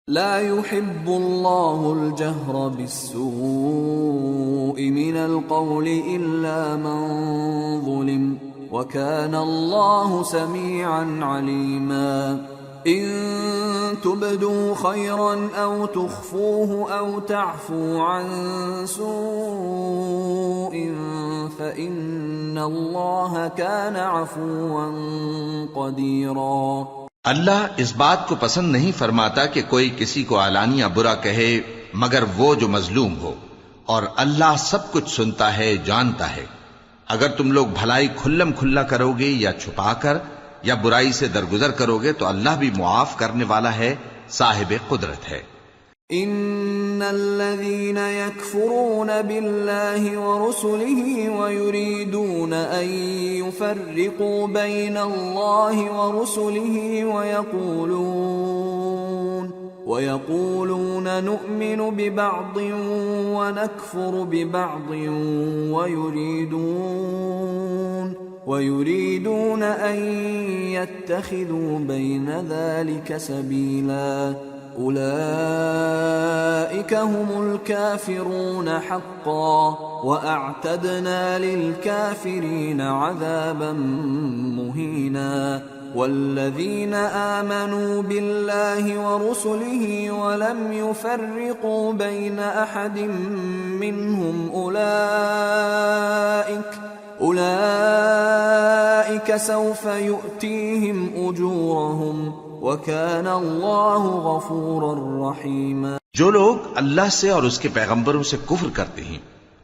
لا يحب الله الجهر بالسوء من القول إلا من ظلم وكان الله سميعا عليما إن تبدوا خيرا أو تخفوه أو تعفو عن سوء فإن الله كان عفوا قديرا۔ اللہ اس بات کو پسند نہیں فرماتا کہ کوئی کسی کو علانیہ برا کہے مگر وہ جو مظلوم ہو، اور اللہ سب کچھ سنتا ہے، جانتا ہے۔ اگر تم لوگ بھلائی کھلم کھلا کرو گے یا چھپا کر یا برائی سے درگزر کرو گے تو اللہ بھی معاف کرنے والا ہے، صاحب قدرت ہے۔ ان الذين يكفرون بالله ورسله ويريدون ان يفرقوا بين الله ورسله ويقولون نؤمن ببعض ونكفر ببعض ويريدون ان يتخذوا بين ذلك سبيلا أولئك هم الكافرون حقا وأعتدنا للكافرين عذابا مهينا والذين آمنوا بالله ورسله ولم يفرقوا بين أحد منهم أولئك سوف يؤتيهم أجورهم وَكَانَ اللَّهُ غَفُورًا رَحِيمًا۔ جو لوگ اللہ سے اور اس کے پیغمبروں سے کفر کرتے ہیں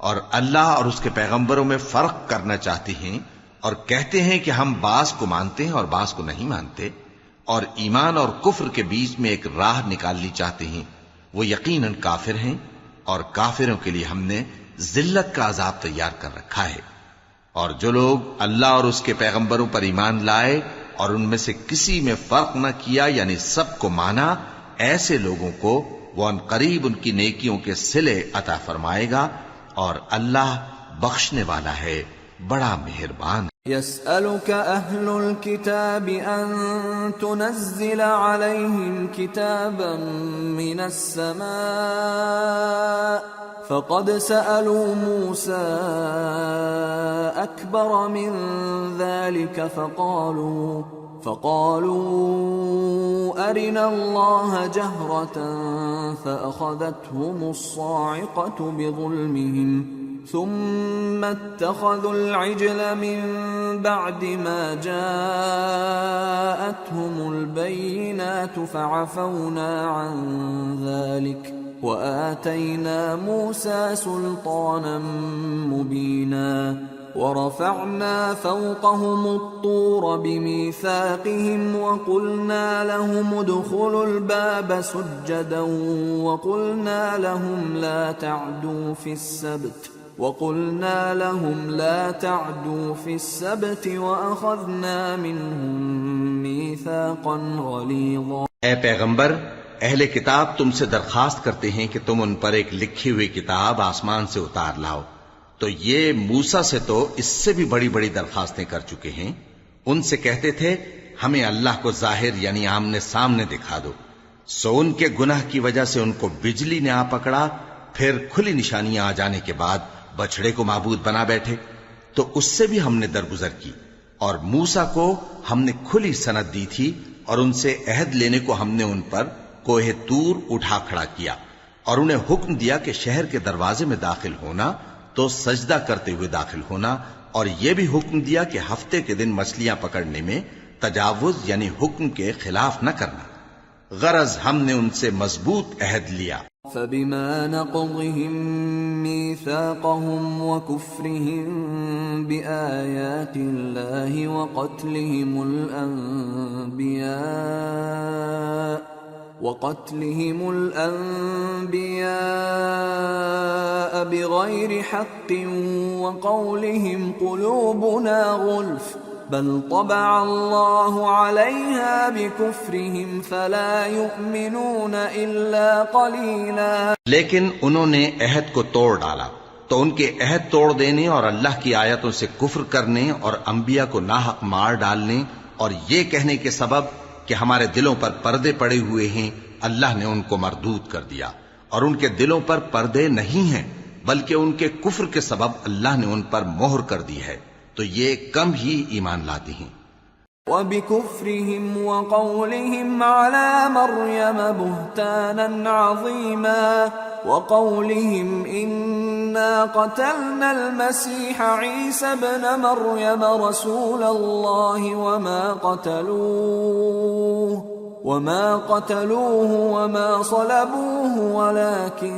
اور اللہ اور اس کے پیغمبروں میں فرق کرنا چاہتے ہیں اور کہتے ہیں کہ ہم بعض کو مانتے ہیں اور بعض کو نہیں مانتے، اور ایمان اور کفر کے بیچ میں ایک راہ نکالنی چاہتے ہیں، وہ یقیناً کافر ہیں، اور کافروں کے لیے ہم نے ذلت کا عذاب تیار کر رکھا ہے۔ اور جو لوگ اللہ اور اس کے پیغمبروں پر ایمان لائے اور ان میں سے کسی میں فرق نہ کیا یعنی سب کو مانا، ایسے لوگوں کو وہ ان قریب ان کی نیکیوں کے صلے عطا فرمائے گا، اور اللہ بخشنے والا ہے، بڑا مہربان۔ يسألك أهل الكتاب أن تنزل عليهم كتابا من السماء فقد سألوا موسى أكبر من ذلك فقالوا أرنا الله جهرة فأخذتهم الصاعقة بظلمهم ثم اتخذوا العجل من بعد ما جاءتهم البينات فعفونا عن ذلك وآتينا موسى سلطانا مبينا ورفعنا فوقهم الطور بميثاقهم وقلنا لهم ادخلوا الباب سجدا وقلنا لهم لا تعدوا في السبت وأخذنا منهم ميثاقا غليظا۔ اے پیغمبر، اہل کتاب تم سے درخواست کرتے ہیں کہ تم ان پر ایک لکھی ہوئی کتاب آسمان سے اتار لاؤ، تو یہ موسیٰ سے تو اس سے بھی بڑی بڑی درخواستیں کر چکے ہیں۔ ان سے کہتے تھے ہمیں اللہ کو ظاہر یعنی آمنے سامنے دکھا دو، سو ان کے گناہ کی وجہ سے ان کو بجلی نے آ پکڑا، پھر کھلی نشانیاں آ جانے کے بعد بچڑے کو معبود بنا بیٹھے، تو اس سے بھی ہم نے درگزر کی۔ اور موسیٰ کو ہم نے کھلی سند دی تھی، اور ان سے عہد لینے کو ہم نے ان پر کوہ طور اٹھا کھڑا کیا، اور انہیں حکم دیا کہ شہر کے دروازے میں داخل ہونا تو سجدہ کرتے ہوئے داخل ہونا، اور یہ بھی حکم دیا کہ ہفتے کے دن مچھلیاں پکڑنے میں تجاوز یعنی حکم کے خلاف نہ کرنا، غرض ہم نے ان سے مضبوط عہد لیا۔ فبما نقضهم ميثاقهم وكفرهم بآيات الله وقتلهم الأنبياء بغير حق وقولهم قلوبنا غلف بل طبع الله عليها بكفرهم فلا يؤمنون إلا قليلا۔ لیکن انہوں نے عہد کو توڑ ڈالا، تو ان کے عہد توڑ دینے اور اللہ کی آیتوں سے کفر کرنے اور انبیاء کو ناحق مار ڈالنے اور یہ کہنے کے سبب کہ ہمارے دلوں پر پردے پڑے ہوئے ہیں اللہ نے ان کو مردود کر دیا، اور ان کے دلوں پر پردے نہیں ہیں، بلکہ ان کے کفر کے سبب اللہ نے ان پر مہر کر دی ہے، تو یہ کم ہی ایمان لاتے ہیں۔ وَبِكُفْرِهِمْ وَقَوْلِهِمْ عَلَى مَرْيَمَ بُهْتَانًا عَظِيمًا وَقَوْلِهِمْ إِنَّا قَتَلْنَا الْمَسِيحَ عِيسَى ابْنَ مَرْيَمَ رَسُولَ اللَّهِ وَمَا قَتَلُوهُ وَمَا صَلَبُوهُ وَلَكِنْ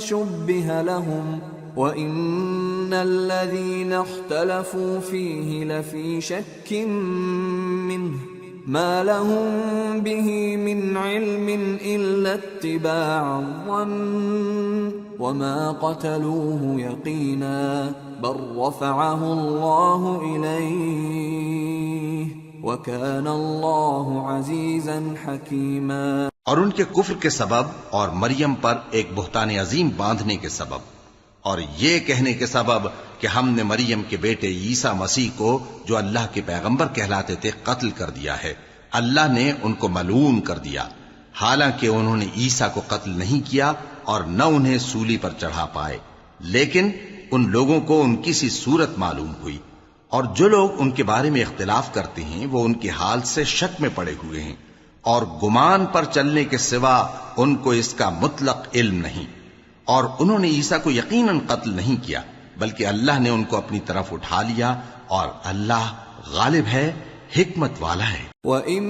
شُبِّهَ لَهُمْ وَإِنَّ الَّذِينَ اخْتَلَفُوا فِيهِ لَفِي شَكٍّ مِّنْهُ مَا لَهُم بِهِ مِنْ عِلْمٍ إِلَّا اتِّبَاعَ الظَّنِّ وَمَا قَتَلُوهُ يَقِينًا بَلْ رَفَعَهُ اللَّهُ إِلَيْهِ وَكَانَ اللَّهُ عَزِيزًا حَكِيمًا۔ اور ان کے کفر کے سبب اور مریم پر ایک بہتان عظیم باندھنے کے سبب اور یہ کہنے کے سبب کہ ہم نے مریم کے بیٹے عیسیٰ مسیح کو جو اللہ کے پیغمبر کہلاتے تھے قتل کر دیا ہے، اللہ نے ان کو ملعون کر دیا، حالانکہ انہوں نے عیسیٰ کو قتل نہیں کیا اور نہ انہیں سولی پر چڑھا پائے، لیکن ان لوگوں کو ان کی سی صورت معلوم ہوئی، اور جو لوگ ان کے بارے میں اختلاف کرتے ہیں وہ ان کے حال سے شک میں پڑے ہوئے ہیں، اور گمان پر چلنے کے سوا ان کو اس کا مطلق علم نہیں، اور انہوں نے عیسیٰ کو یقیناً قتل نہیں کیا بلکہ اللہ نے ان کو اپنی طرف اٹھا لیا، اور اللہ غالب ہے، حکمت والا ہے۔ وَإِن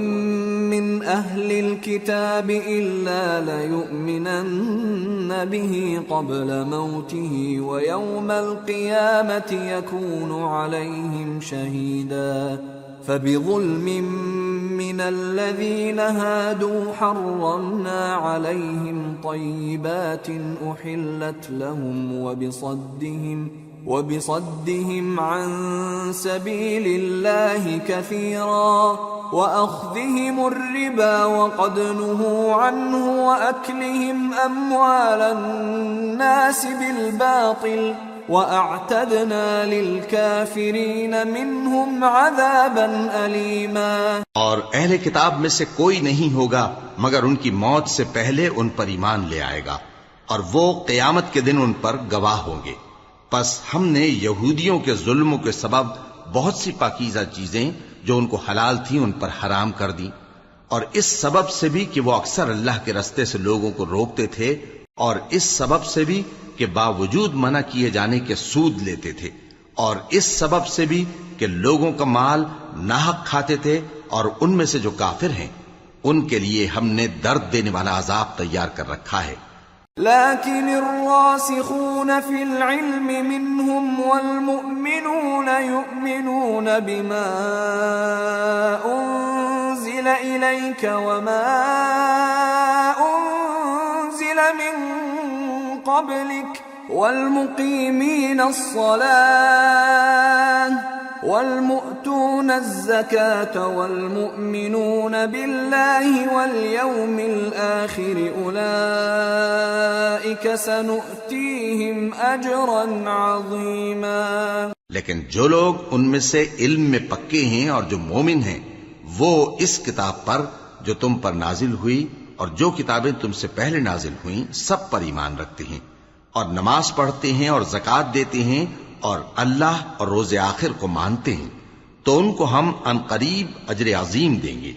مِّنْ أَهْلِ الْكِتَابِ إِلَّا لَيُؤْمِنَنَّ بِهِ قَبْلَ مَوْتِهِ وَيَوْمَ الْقِيَامَةِ يَكُونُ عَلَيْهِمْ شَهِيدًا فَبِظُلْمٍ مِّنَ الَّذِينَ هَادُوا حَرَّمْنَا عَلَيْهِمْ طَيِّبَاتٍ أُحِلَّتْ لَهُمْ وبصدهم عن سبيل الله كثيرا وأخذهم الربا وقد نهوا عنه وأكلهم أموال الناس بالباطل وأعتدنا للكافرين منهم عذابا أليما۔ اور اہل کتاب میں سے کوئی نہیں ہوگا مگر ان کی موت سے پہلے ان پر ایمان لے آئے گا، اور وہ قیامت کے دن ان پر گواہ ہوں گے۔ پس ہم نے یہودیوں کے ظلموں کے سبب بہت سی پاکیزہ چیزیں جو ان کو حلال تھیں ان پر حرام کر دیں، اور اس سبب سے بھی کہ وہ اکثر اللہ کے رستے سے لوگوں کو روکتے تھے، اور اس سبب سے بھی کہ باوجود منع کیے جانے کے سود لیتے تھے، اور اس سبب سے بھی کہ لوگوں کا مال ناحق کھاتے تھے، اور ان میں سے جو کافر ہیں ان کے لیے ہم نے درد دینے والا عذاب تیار کر رکھا ہے۔ لكن الراسخون في العلم منهم والمؤمنون يؤمنون بما أنزل إليك وما أنزل من قبلك والمقيمين الصلاة والمؤتون الزكاة والمؤمنون بالله واليوم الآخر أولئك سنؤتيهم أجرا عظيما۔ لیکن جو لوگ ان میں سے علم میں پکے ہیں اور جو مومن ہیں وہ اس کتاب پر جو تم پر نازل ہوئی اور جو کتابیں تم سے پہلے نازل ہوئیں سب پر ایمان رکھتے ہیں اور نماز پڑھتے ہیں اور زکوٰۃ دیتے ہیں اور اللہ اور روز آخر کو مانتے ہیں تو ان کو ہم عنقریب اجر عظیم دیں گے۔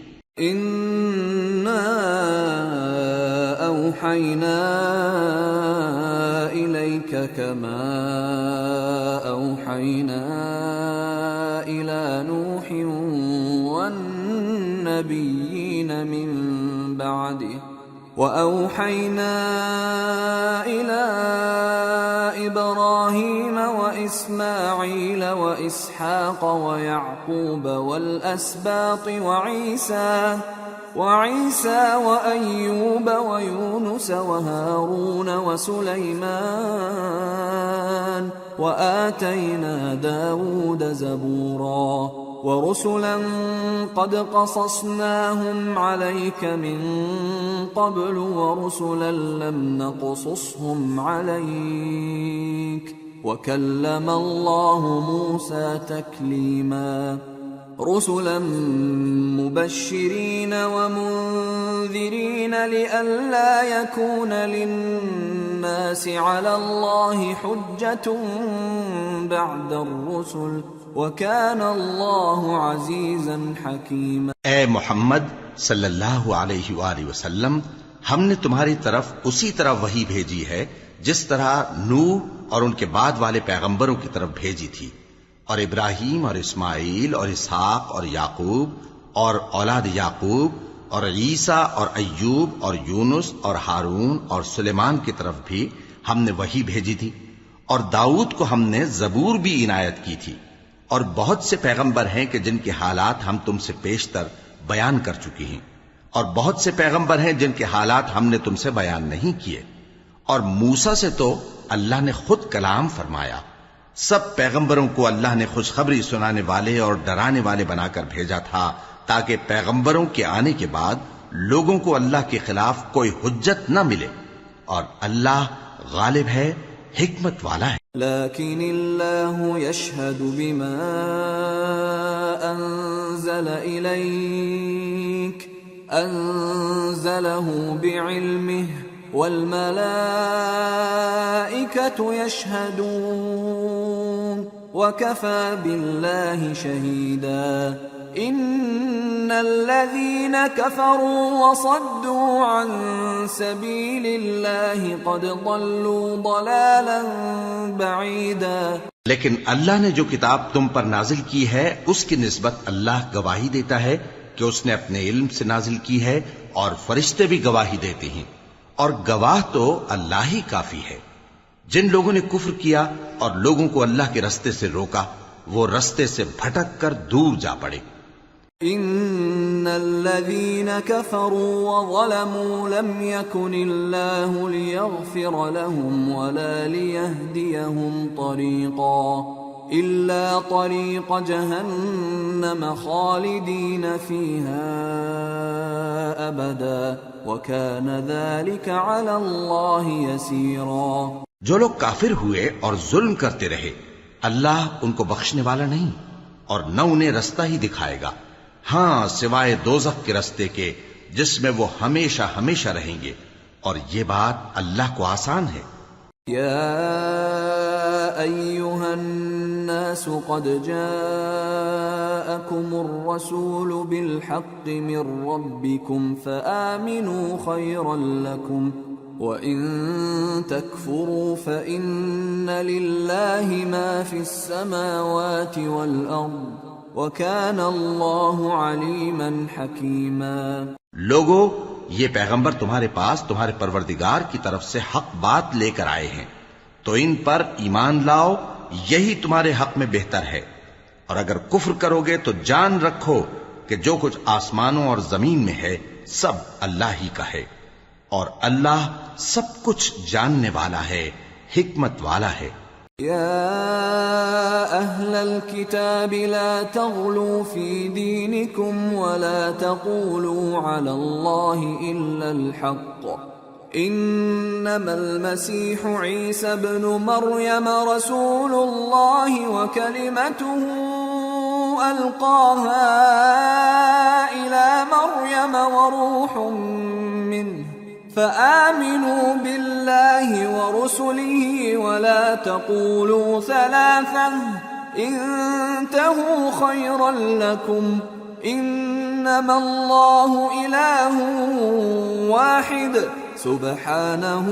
اِنَّا أَوْحَيْنَا إِلَيْكَ كَمَا أَوْحَيْنَا إِلَى نُوحٍ وَالنَّبِيِّينَ مِن بَعْدِهِ وَأَوْحَيْنَا إِلَى إِبْرَاهِيمَ وَإِسْمَاعِيلَ وَإِسْحَاقَ وَيَعْقُوبَ وَالْأَسْبَاطِ وَعِيسَى وَأَيُّوبَ وَيُونُسَ وَهَارُونَ وَسُلَيْمَانَ وَآتَيْنَا دَاوُودَ زَبُورًا وَرُسُلًا قَدْ قَصَصْنَاهُمْ عَلَيْكَ مِن قَبْلُ وَرُسُلًا لَّمْ نَقْصُصْهُمْ عَلَيْكَ وَكَلَّمَ اللَّهُ مُوسَىٰ تَكْلِيمًا۔ رسلا مبشرين ومنذرين لئلا يكون للناس على الله حجة بعد الرسل وكان الله عزيزا حكيما۔ اے محمد صلی اللہ علیہ وآلہ وسلم، ہم نے تمہاری طرف اسی طرح وحی بھیجی ہے جس طرح نوح اور ان کے بعد والے پیغمبروں کی طرف بھیجی تھی، اور ابراہیم اور اسماعیل اور اسحاق اور یعقوب اور اولاد یعقوب اور عیسیٰ اور ایوب اور یونس اور ہارون اور سلیمان کی طرف بھی ہم نے وحی بھیجی تھی، اور داؤد کو ہم نے زبور بھی عنایت کی تھی، اور بہت سے پیغمبر ہیں کہ جن کے حالات ہم تم سے پیشتر بیان کر چکی ہیں، اور بہت سے پیغمبر ہیں جن کے حالات ہم نے تم سے بیان نہیں کیے، اور موسیٰ سے تو اللہ نے خود کلام فرمایا۔ سب پیغمبروں کو اللہ نے خوشخبری سنانے والے اور ڈرانے والے بنا کر بھیجا تھا تاکہ پیغمبروں کے آنے کے بعد لوگوں کو اللہ کے خلاف کوئی حجت نہ ملے، اور اللہ غالب ہے، حکمت والا ہے۔ لیکن اللہ یشہد بما انزل الیک انزلہ بعلمہ والملائکة يشهدون وكفى بالله شهيدا إن الذين كفروا وصدوا عن سبيل الله قد ضلوا ضلالا بعيدا۔ لیکن اللہ نے جو کتاب تم پر نازل کی ہے اس کی نسبت اللہ گواہی دیتا ہے کہ اس نے اپنے علم سے نازل کی ہے، اور فرشتے بھی گواہی دیتے ہیں، اور گواہ تو اللہ ہی کافی ہے۔ جن لوگوں نے کفر کیا اور لوگوں کو اللہ کے رستے سے روکا، وہ رستے سے بھٹک کر دور جا پڑے۔ ان الذين كفروا وظلموا لم يكن الله ليغفر لهم ولا ليهديهم طريقا إلا طريق جهنم خالدين فيها أبدا وكان ذلك على الله يسيرا۔ جو لوگ کافر ہوئے اور ظلم کرتے رہے، اللہ ان کو بخشنے والا نہیں اور نہ انہیں رستہ ہی دکھائے گا، ہاں سوائے دوزخ کے رستے کے جس میں وہ ہمیشہ ہمیشہ رہیں گے، اور یہ بات اللہ کو آسان ہے۔ یا ایھا الناس قد جاءکم الرسول بالحق من ربکم فآمنوا خیرا لکم وَإِن تَكْفُرُوا فَإِنَّ لِلَّهِ مَا فِي السَّمَاوَاتِ وَالْأَرْضِ وَكَانَ اللَّهُ عَلِيمًا حَكِيمًا۔ لوگو، یہ پیغمبر تمہارے پاس تمہارے پروردگار کی طرف سے حق بات لے کر آئے ہیں، تو ان پر ایمان لاؤ، یہی تمہارے حق میں بہتر ہے، اور اگر کفر کرو گے تو جان رکھو کہ جو کچھ آسمانوں اور زمین میں ہے سب اللہ ہی کا ہے، اور اللہ سب کچھ جاننے والا ہے، حکمت والا ہے۔ یا اہل الكتاب لا تغلوا فی دینکم ولا تقولوا علی اللہ الا الحق انما المسیح عیسی ابن مریم رسول اللہ وکلمته القاها الى مریم وروح منه فآمنوا بالله ورسله ولا تقولوا ثلاثة انتهوا خيرا لكم انما الله إله واحد سبحانه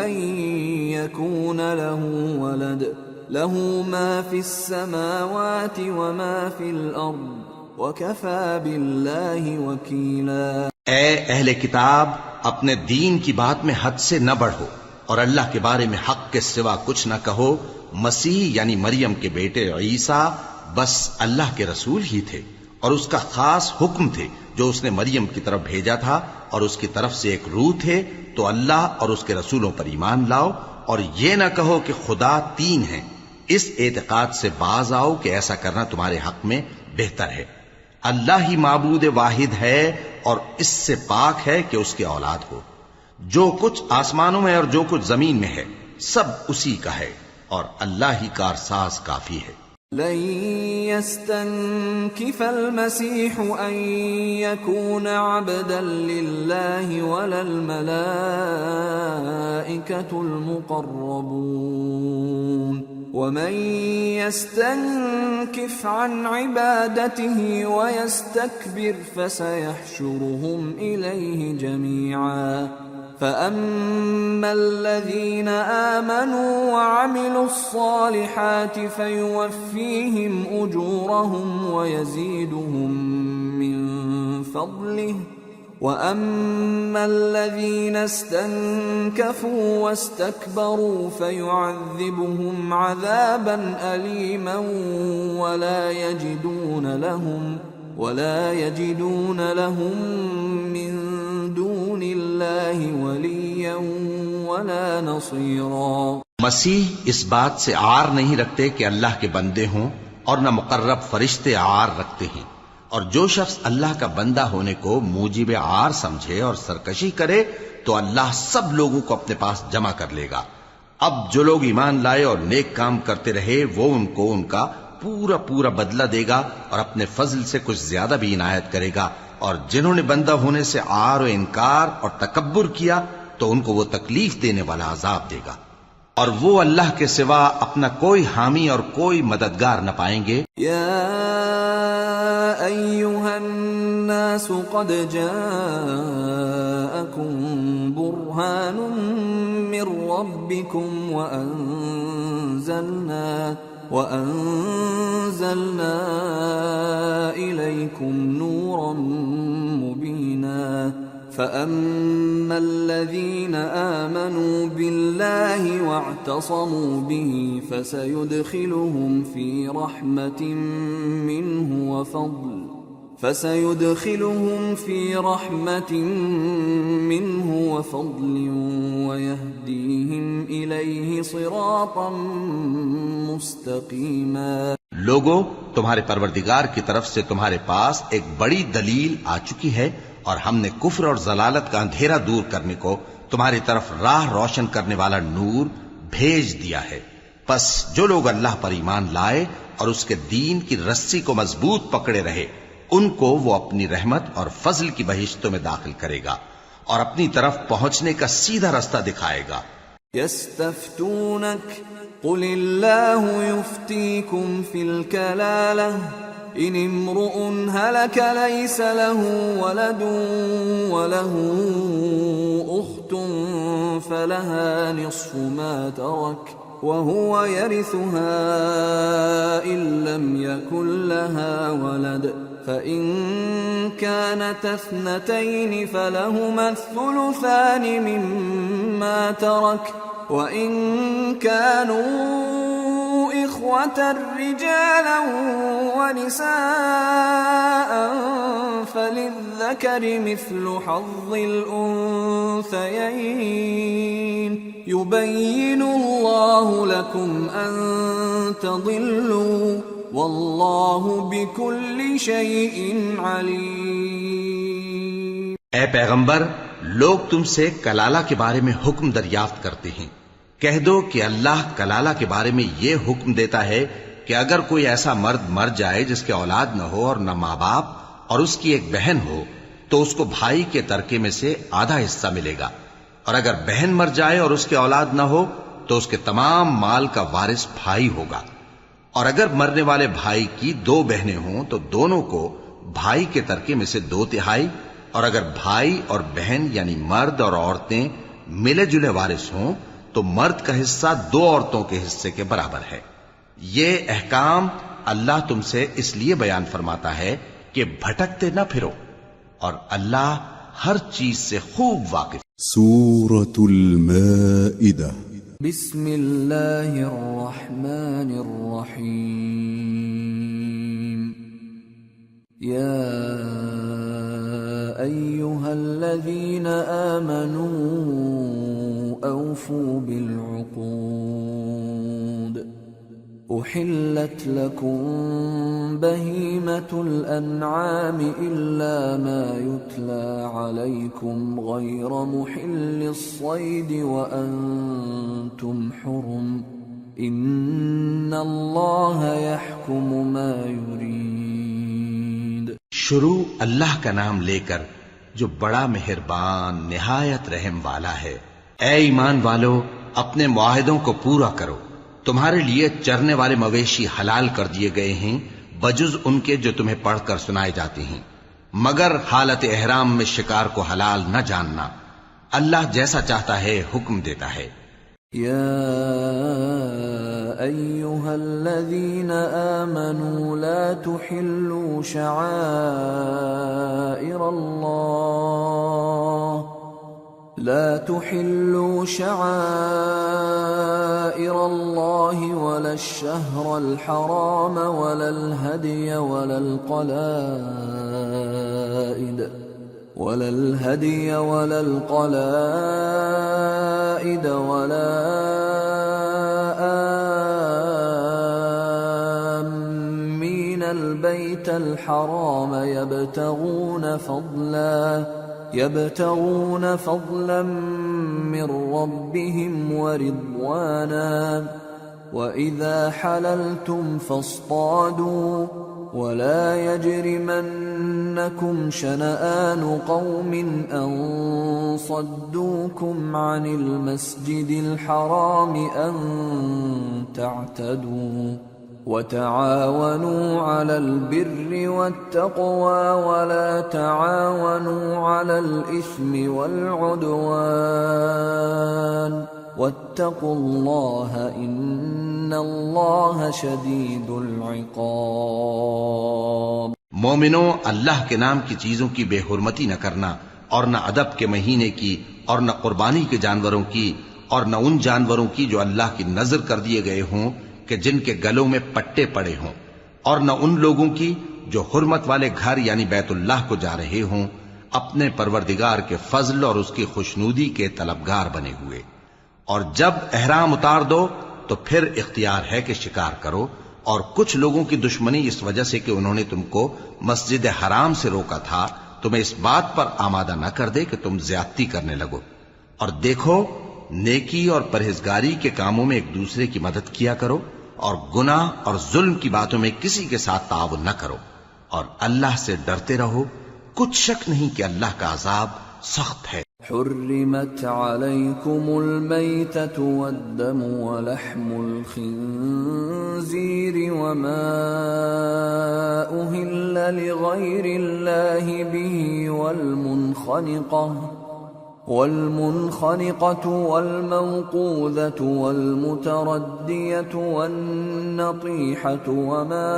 أن يكون له ولد له ما في السماوات وما في الأرض وَكَفَى بِاللَّهِ وَكِيلًا۔ اے اہل کتاب، اپنے دین کی بات میں حد سے نہ بڑھو، اور اللہ کے بارے میں حق کے سوا کچھ نہ کہو۔ مسیح یعنی مریم کے بیٹے عیسیٰ بس اللہ کے رسول ہی تھے، اور اس کا خاص حکم تھے جو اس نے مریم کی طرف بھیجا تھا، اور اس کی طرف سے ایک روح تھے۔ تو اللہ اور اس کے رسولوں پر ایمان لاؤ، اور یہ نہ کہو کہ خدا تین ہیں۔ اس اعتقاد سے باز آؤ کہ ایسا کرنا تمہارے حق میں بہتر ہے۔ اللہ ہی معبود واحد ہے، اور اس سے پاک ہے کہ اس کے اولاد ہو۔ جو کچھ آسمانوں میں اور جو کچھ زمین میں ہے سب اسی کا ہے، اور اللہ ہی کارساز کافی ہے۔ لن يستنكف المسيح أن يكون عبدا لله ولا الملائكة المقربون ومن يستنكف عن عبادته ويستكبر فسيحشرهم إليه جميعا فأما الذين آمنوا وعملوا الصالحات فيوفيهم أجورهم ويزيدهم من فضله وأما الذين استنكفوا واستكبروا فيعذبهم عذابا أليما ولا يجدون لهم من دون الله وليا ولا نصيرا. مسیح اس بات سے عار نہیں رکھتے کہ اللہ کے بندے ہوں اور نہ مقرب فرشتے عار رکھتے ہیں، اور جو شخص اللہ کا بندہ ہونے کو موجب عار سمجھے اور سرکشی کرے تو اللہ سب لوگوں کو اپنے پاس جمع کر لے گا. اب جو لوگ ایمان لائے اور نیک کام کرتے رہے وہ ان کو ان کا پورا پورا بدلہ دے گا اور اپنے فضل سے کچھ زیادہ بھی عنایت کرے گا، اور جنہوں نے بندہ ہونے سے عار و انکار اور تکبر کیا تو ان کو وہ تکلیف دینے والا عذاب دے گا، اور وہ اللہ کے سوا اپنا کوئی حامی اور کوئی مددگار نہ پائیں گے. یا ایھا الناس قد جاءکم برہان من ربکم وأنزلنا إليكم نورا مبينا فأما الذين آمنوا بالله واعتصموا به فسيدخلهم في رحمة منه وفضل ويهديهم إليه صراطا مستقيما. لوگو، تمہارے پروردگار کی طرف سے تمہارے پاس ایک بڑی دلیل آ چکی ہے، اور ہم نے کفر اور ضلالت کا اندھیرا دور کرنے کو تمہاری طرف راہ روشن کرنے والا نور بھیج دیا ہے. پس جو لوگ اللہ پر ایمان لائے اور اس کے دین کی رسی کو مضبوط پکڑے رہے ان کو وہ اپنی رحمت اور فضل کی بہشتوں میں داخل کرے گا اور اپنی طرف پہنچنے کا سیدھا رستہ دکھائے گا. يستفتونك قل الله يفتيكم في الكلالة إن امرؤ هلك ليس له ولد وله أخت فلها نصف ما ترك وهو يرثها إن لم يكن لها ولد فإن كانت اثنتين فلهما الثلثان مما ترك وإن كانوا إخوة رجالا ونساء فللذكر مثل حظ الأنثيين يبين الله لكم أن تضلوا واللہ بکل شیء علیم. اے پیغمبر، لوگ تم سے کلالہ کے بارے میں حکم دریافت کرتے ہیں. کہہ دو کہ اللہ کلالہ کے بارے میں یہ حکم دیتا ہے کہ اگر کوئی ایسا مرد مر جائے جس کے اولاد نہ ہو اور نہ ماں باپ اور اس کی ایک بہن ہو تو اس کو بھائی کے ترکے میں سے آدھا حصہ ملے گا، اور اگر بہن مر جائے اور اس کے اولاد نہ ہو تو اس کے تمام مال کا وارث بھائی ہوگا. اور اگر مرنے والے بھائی کی دو بہنیں ہوں تو دونوں کو بھائی کے ترکے میں سے 2/3، اور اگر بھائی اور بہن یعنی مرد اور عورتیں ملے جلے وارث ہوں تو مرد کا حصہ 2 عورتوں کے حصے کے برابر ہے. یہ احکام اللہ تم سے اس لیے بیان فرماتا ہے کہ بھٹکتے نہ پھرو، اور اللہ ہر چیز سے خوب واقف. سورة المائدة. بسم اللہ الرحمن الرحیم. یا ایہا الذین آمنوا اوفوا بالعقود احلت لکم بہیمة الانعام الا ما یتلی علیکم غیر محل الصید وانتم حرم ان اللہ یحکم ما یرید۔ شروع اللہ کا نام لے کر جو بڑا مہربان نہایت رحم والا ہے۔ اے ایمان والو، اپنے معاہدوں کو پورا کرو۔ تمہارے لیے چرنے والے مویشی حلال کر دیے گئے ہیں بجز ان کے جو تمہیں پڑھ کر سنائے جاتے ہیں، مگر حالت احرام میں شکار کو حلال نہ جاننا۔ اللہ جیسا چاہتا ہے حکم دیتا ہے۔ یا ایہا الذین آمنوا لا تحلوا شعائر اللہ ولا الشہر الحرام ولا الہدی ولا القلائد ولا آمین البیت الحرام يبتغون فضلا من ربهم ورضوانا وإذا حللتم فاصطادوا ولا يجرمنكم شنآن قوم أن صدوكم عن المسجد الحرام أن تعتدوا وتعاونوا على البر والتقوى ولا تعاونوا على الإثم والعدوان واتقوا الله إن الله شديد العقاب۔ مومنو، اللہ کے نام کی چیزوں کی بے حرمتی نہ کرنا، اور نہ ادب کے مہینے کی، اور نہ قربانی کے جانوروں کی، اور نہ ان جانوروں کی جو اللہ کی نذر کر دیے گئے ہوں کہ جن کے گلوں میں پٹے پڑے ہوں، اور نہ ان لوگوں کی جو حرمت والے گھر یعنی بیت اللہ کو جا رہے ہوں اپنے پروردگار کے فضل اور اس کی خوشنودی کے طلبگار بنے ہوئے۔ اور جب احرام اتار دو تو پھر اختیار ہے کہ شکار کرو، اور کچھ لوگوں کی دشمنی اس وجہ سے کہ انہوں نے تم کو مسجد حرام سے روکا تھا تمہیں اس بات پر آمادہ نہ کر دے کہ تم زیادتی کرنے لگو۔ اور دیکھو، نیکی اور پرہیزگاری کے کاموں میں ایک دوسرے کی مدد کیا کرو، اور گناہ اور ظلم کی باتوں میں کسی کے ساتھ تعاون نہ کرو، اور اللہ سے ڈرتے رہو۔ کچھ شک نہیں کہ اللہ کا عذاب سخت ہے۔ حرمت علیکم المیتۃ والدم ولحم الخنزیر وما أهل لغیر اللہ به والمنخنقة والموقوذة والمتردية والنطيحة وما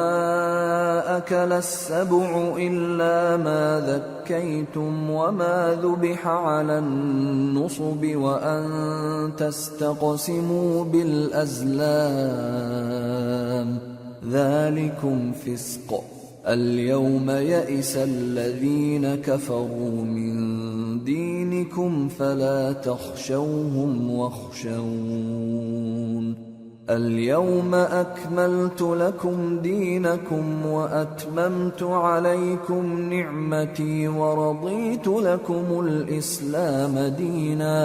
أكل السبع إلا ما ذكيتم وما ذبح على النصب وأن تستقسموا بالأزلام ذلكم فسق اليوم يئس الذين كفروا من دينكم فلا تخشوهم واخشون اليوم أكملت لكم دينكم وأتممت عليكم نعمتي ورضيت لكم الإسلام دينا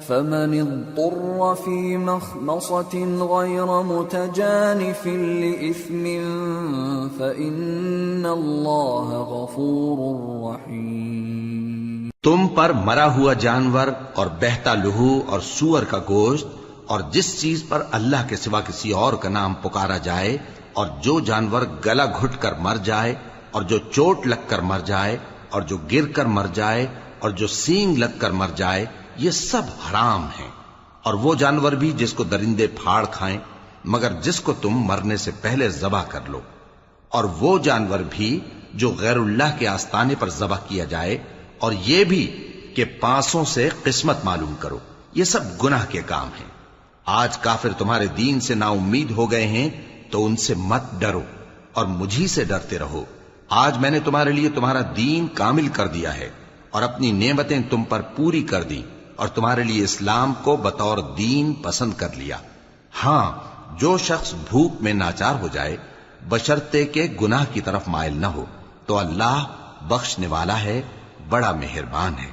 فمن اضطر في مخمصة غير متجانف لإثم فإن الله غفور رحيم۔ تم پر مرا ہوا جانور اور بہتا لہو اور سور کا گوشت اور جس چیز پر اللہ کے سوا کسی اور کا نام پکارا جائے اور جو جانور گلا گھٹ کر مر جائے اور جو چوٹ لگ کر مر جائے اور جو گر کر مر جائے اور جو سینگ لگ کر مر جائے، یہ سب حرام ہیں۔ اور وہ جانور بھی جس کو درندے پھاڑ کھائیں مگر جس کو تم مرنے سے پہلے ذبح کر لو، اور وہ جانور بھی جو غیر اللہ کے آستانے پر ذبح کیا جائے، اور یہ بھی کہ پانسوں سے قسمت معلوم کرو۔ یہ سب گناہ کے کام ہیں۔ آج کافر تمہارے دین سے نا امید ہو گئے ہیں تو ان سے مت ڈرو اور مجھی سے ڈرتے رہو۔ آج میں نے تمہارے لیے تمہارا دین کامل کر دیا ہے اور اپنی نعمتیں تم پر پوری کر دی اور تمہارے لیے اسلام کو بطور دین پسند کر لیا۔ ہاں، جو شخص بھوک میں ناچار ہو جائے بشرطے کے گناہ کی طرف مائل نہ ہو تو اللہ بخشنے والا ہے، بڑا مہربان ہے۔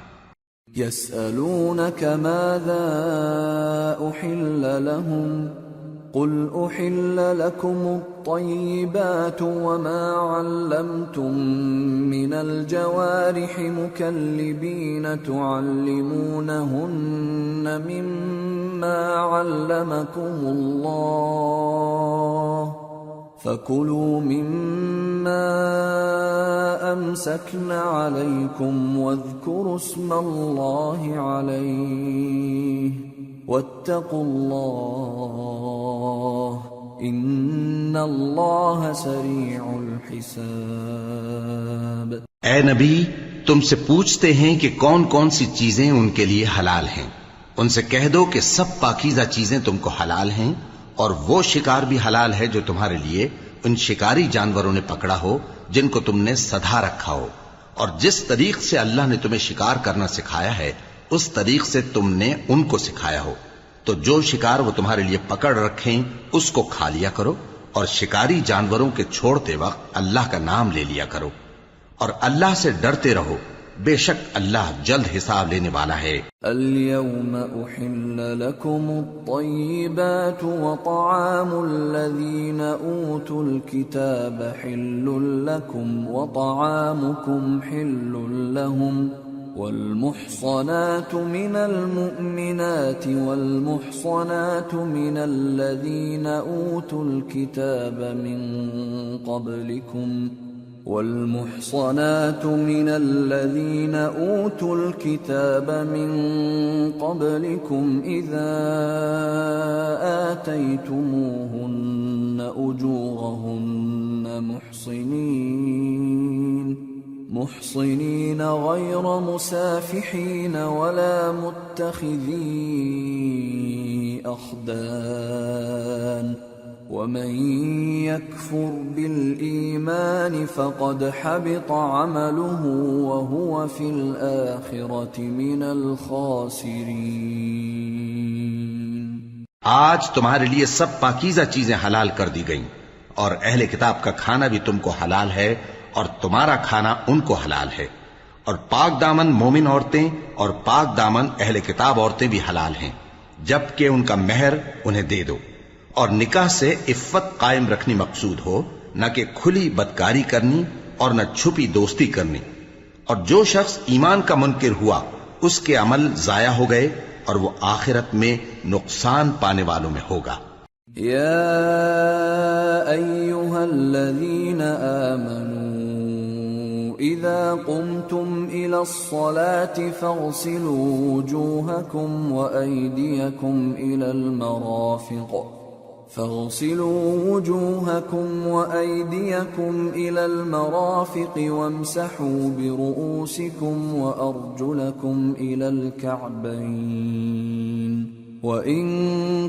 يسألونك ماذا أحل لهم قل أحل لكم الطيبات وما علمتم من الجوارح مكلبين تعلمونهن مما علمكم الله فكلوا مما أمسكن عليكم واذكروا اسم الله عليه واتقوا الله ان اللہ سریع الحساب۔ اے نبی، تم سے پوچھتے ہیں کہ کون کون سی چیزیں ان کے لیے حلال ہیں۔ ان سے کہہ دو کہ سب پاکیزہ چیزیں تم کو حلال ہیں، اور وہ شکار بھی حلال ہے جو تمہارے لیے ان شکاری جانوروں نے پکڑا ہو جن کو تم نے سدھا رکھا ہو، اور جس طریق سے اللہ نے تمہیں شکار کرنا سکھایا ہے اس طریق سے تم نے ان کو سکھایا ہو، تو جو شکار وہ تمہارے لیے پکڑ رکھیں اس کو کھا لیا کرو، اور شکاری جانوروں کے چھوڑتے وقت اللہ کا نام لے لیا کرو، اور اللہ سے ڈرتے رہو، بے شک اللہ جلد حساب لینے والا ہے۔ اليوم احل لكم الطيبات وطعام الذين اوتوا الكتاب حل لكم وطعامكم حل لهم والمحصنات من المؤمنات والمحصنات من الذين أوتوا الكتاب من قبلكم والمحصنات من الذين أوتوا الكتاب من قبلكم إذا آتيتموهن أجورهن محصنين غير مسافحين ولا متخذي أخدان ومن يكفر بالإيمان فقد حبط عمله وهو في الآخرة من الخاسرين۔ آج تمہارے لیے سب پاکیزہ چیزیں حلال کر دی گئیں، اور اہل کتاب کا کھانا بھی تم کو حلال ہے اور تمہارا کھانا ان کو حلال ہے، اور پاک دامن مومن عورتیں اور پاک دامن اہل کتاب عورتیں بھی حلال ہیں، جبکہ ان کا مہر انہیں دے دو، اور نکاح سے عفت قائم رکھنی مقصود ہو، نہ کہ کھلی بدکاری کرنی اور نہ چھپی دوستی کرنی۔ اور جو شخص ایمان کا منکر ہوا اس کے عمل ضائع ہو گئے اور وہ آخرت میں نقصان پانے والوں میں ہوگا۔ یا ایھا الذین آمنوا اذا قمتم الى الصلاة فاغسلوا وجوهكم وأيديكم إلى المرافق وامسحوا برؤوسكم وأرجلكم إلى الكعبين وإن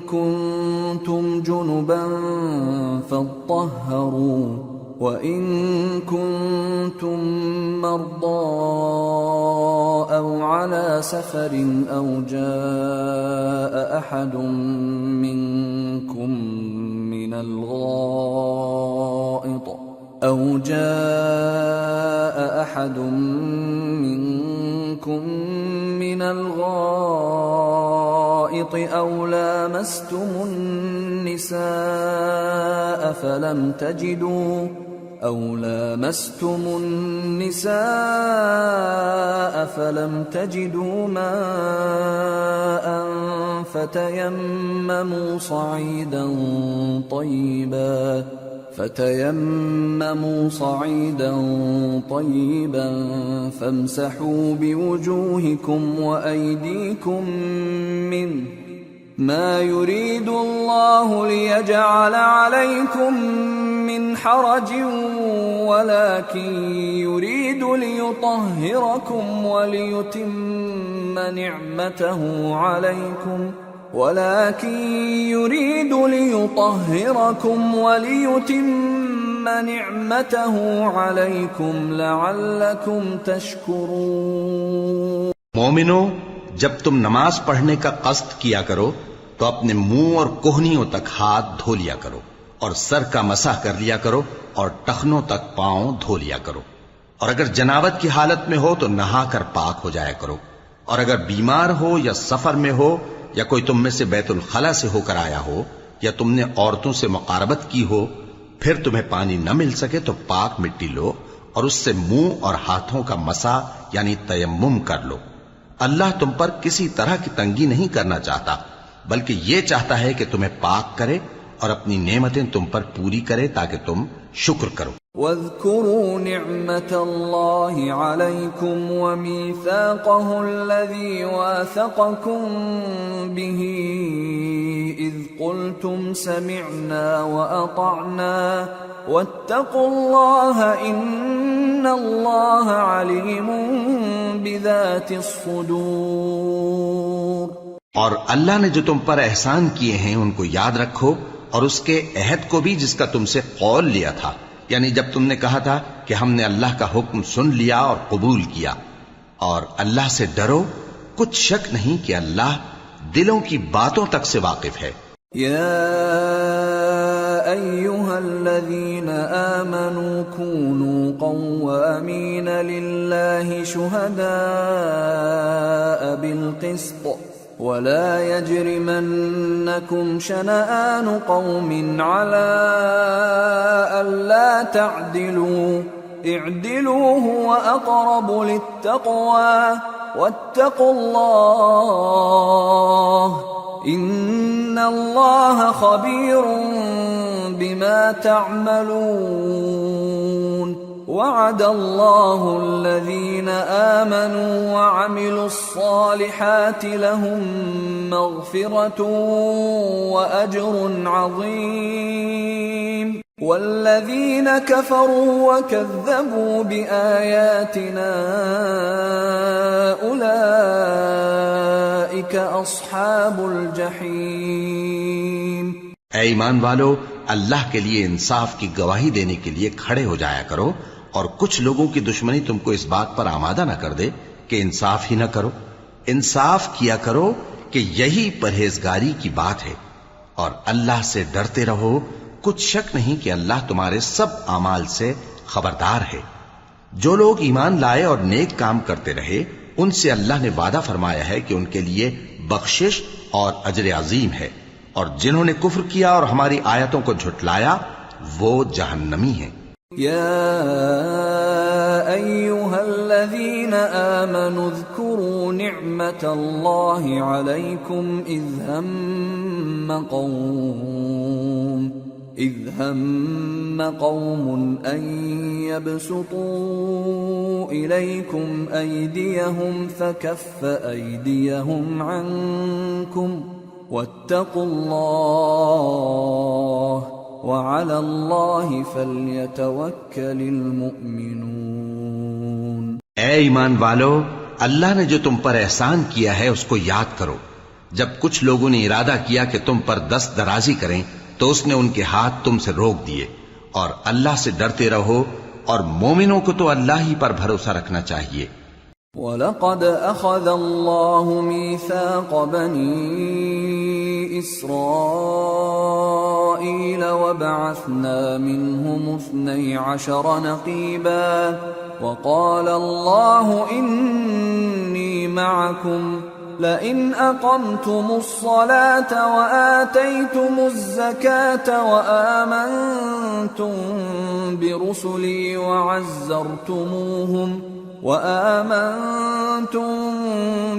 كنتم جنبا فاطهروا وإن كنتم مرضى أو على سفر أو جاء أحد منكم من الغائط أو لامستم النساء فلم تجدوا ماء فتيمموا صعيدا طيبا فامسحوا بوجوهكم وأيديكم منه ما يريد الله ليجعل عليكم من حرج ولكن يريد ليطهركم وليتم نعمته عليكم لعلكم تشكرون۔ مومنو، جب تم نماز پڑھنے کا قصد کیا کرو تو اپنے منہ اور کوہنیوں تک ہاتھ دھو لیا کرو، اور سر کا مسح کر لیا کرو، اور ٹخنوں تک پاؤں دھو لیا کرو، اور اگر جنابت کی حالت میں ہو تو نہا کر پاک ہو جایا کرو، اور اگر بیمار ہو یا سفر میں ہو یا کوئی تم میں سے بیت الخلا سے ہو کر آیا ہو یا تم نے عورتوں سے مقاربت کی ہو، پھر تمہیں پانی نہ مل سکے تو پاک مٹی لو اور اس سے منہ اور ہاتھوں کا مسح یعنی تیمم کر لو۔ اللہ تم پر کسی طرح کی تنگی نہیں کرنا چاہتا، بلکہ یہ چاہتا ہے کہ تمہیں پاک کرے اور اپنی نعمتیں تم پر پوری کرے تاکہ تم شکر کرو۔ واذكروا نعمة الله عليكم وميثاقه الذي واثقكم به إذ قلتم سمعنا وأطعنا واتقوا الله إن الله عليم بذات الصدور۔ اور اللہ نے جو تم پر احسان کیے ہیں ان کو یاد رکھو، اور اس کے عہد کو بھی جس کا تم سے قول لیا تھا، یعنی جب تم نے کہا تھا کہ ہم نے اللہ کا حکم سن لیا اور قبول کیا، اور اللہ سے ڈرو، کچھ شک نہیں کہ اللہ دلوں کی باتوں تک سے واقف ہے۔ یا ایھا الذین آمنوا کونوا قوامین للہ شہداء بالقسط ولا يجرمنكم شنآن قوم على ألا تعدلوا اعدلوا هو أقرب للتقوى واتقوا الله إن الله خبير بما تعملون۔ وعد الله الذين آمنوا وعملوا الصالحات لهم مغفرة وأجر عظيم، والذين كفروا وكذبوا بآياتنا أولئك أصحاب الجحيم۔ اے ایمان والو، اللہ کے لیے انصاف کی گواہی دینے کے لیے کھڑے ہو جایا کرو، اور کچھ لوگوں کی دشمنی تم کو اس بات پر آمادہ نہ کر دے کہ انصاف ہی نہ کرو۔ انصاف کیا کرو کہ یہی پرہیزگاری کی بات ہے، اور اللہ سے ڈرتے رہو، کچھ شک نہیں کہ اللہ تمہارے سب اعمال سے خبردار ہے۔ جو لوگ ایمان لائے اور نیک کام کرتے رہے، ان سے اللہ نے وعدہ فرمایا ہے کہ ان کے لیے بخشش اور اجر عظیم ہے، اور جنہوں نے کفر کیا اور ہماری آیتوں کو جھٹلایا وہ جہنمی ہیں۔ یا ایھا الذین آمنوا اذکروا نعمت اللہ علیکم اذ ہم قوم ان یبسطوا الیکم ایدیہم فکف ایدیہم عنکم واتقوا اللہ وعلى الله فليتوكل المؤمنون۔ اے ایمان والو، اللہ نے جو تم پر احسان کیا ہے اس کو یاد کرو۔ جب کچھ لوگوں نے ارادہ کیا کہ تم پر دست درازی کریں تو اس نے ان کے ہاتھ تم سے روک دیے، اور اللہ سے ڈرتے رہو، اور مومنوں کو تو اللہ ہی پر بھروسہ رکھنا چاہیے۔ وَلَقَدْ أَخَذَ اللَّهُ مِيثَاقَ بَنِي إِسْرَائِيلَ وَبَعَثْنَا مِنْهُمُ 12 نَقِيبًا وَقَالَ اللَّهُ إِنِّي مَعَكُمْ لَئِنْ أَقَمْتُمُ الصَّلَاةَ وَآتَيْتُمُ الزَّكَاةَ وَآمَنْتُمْ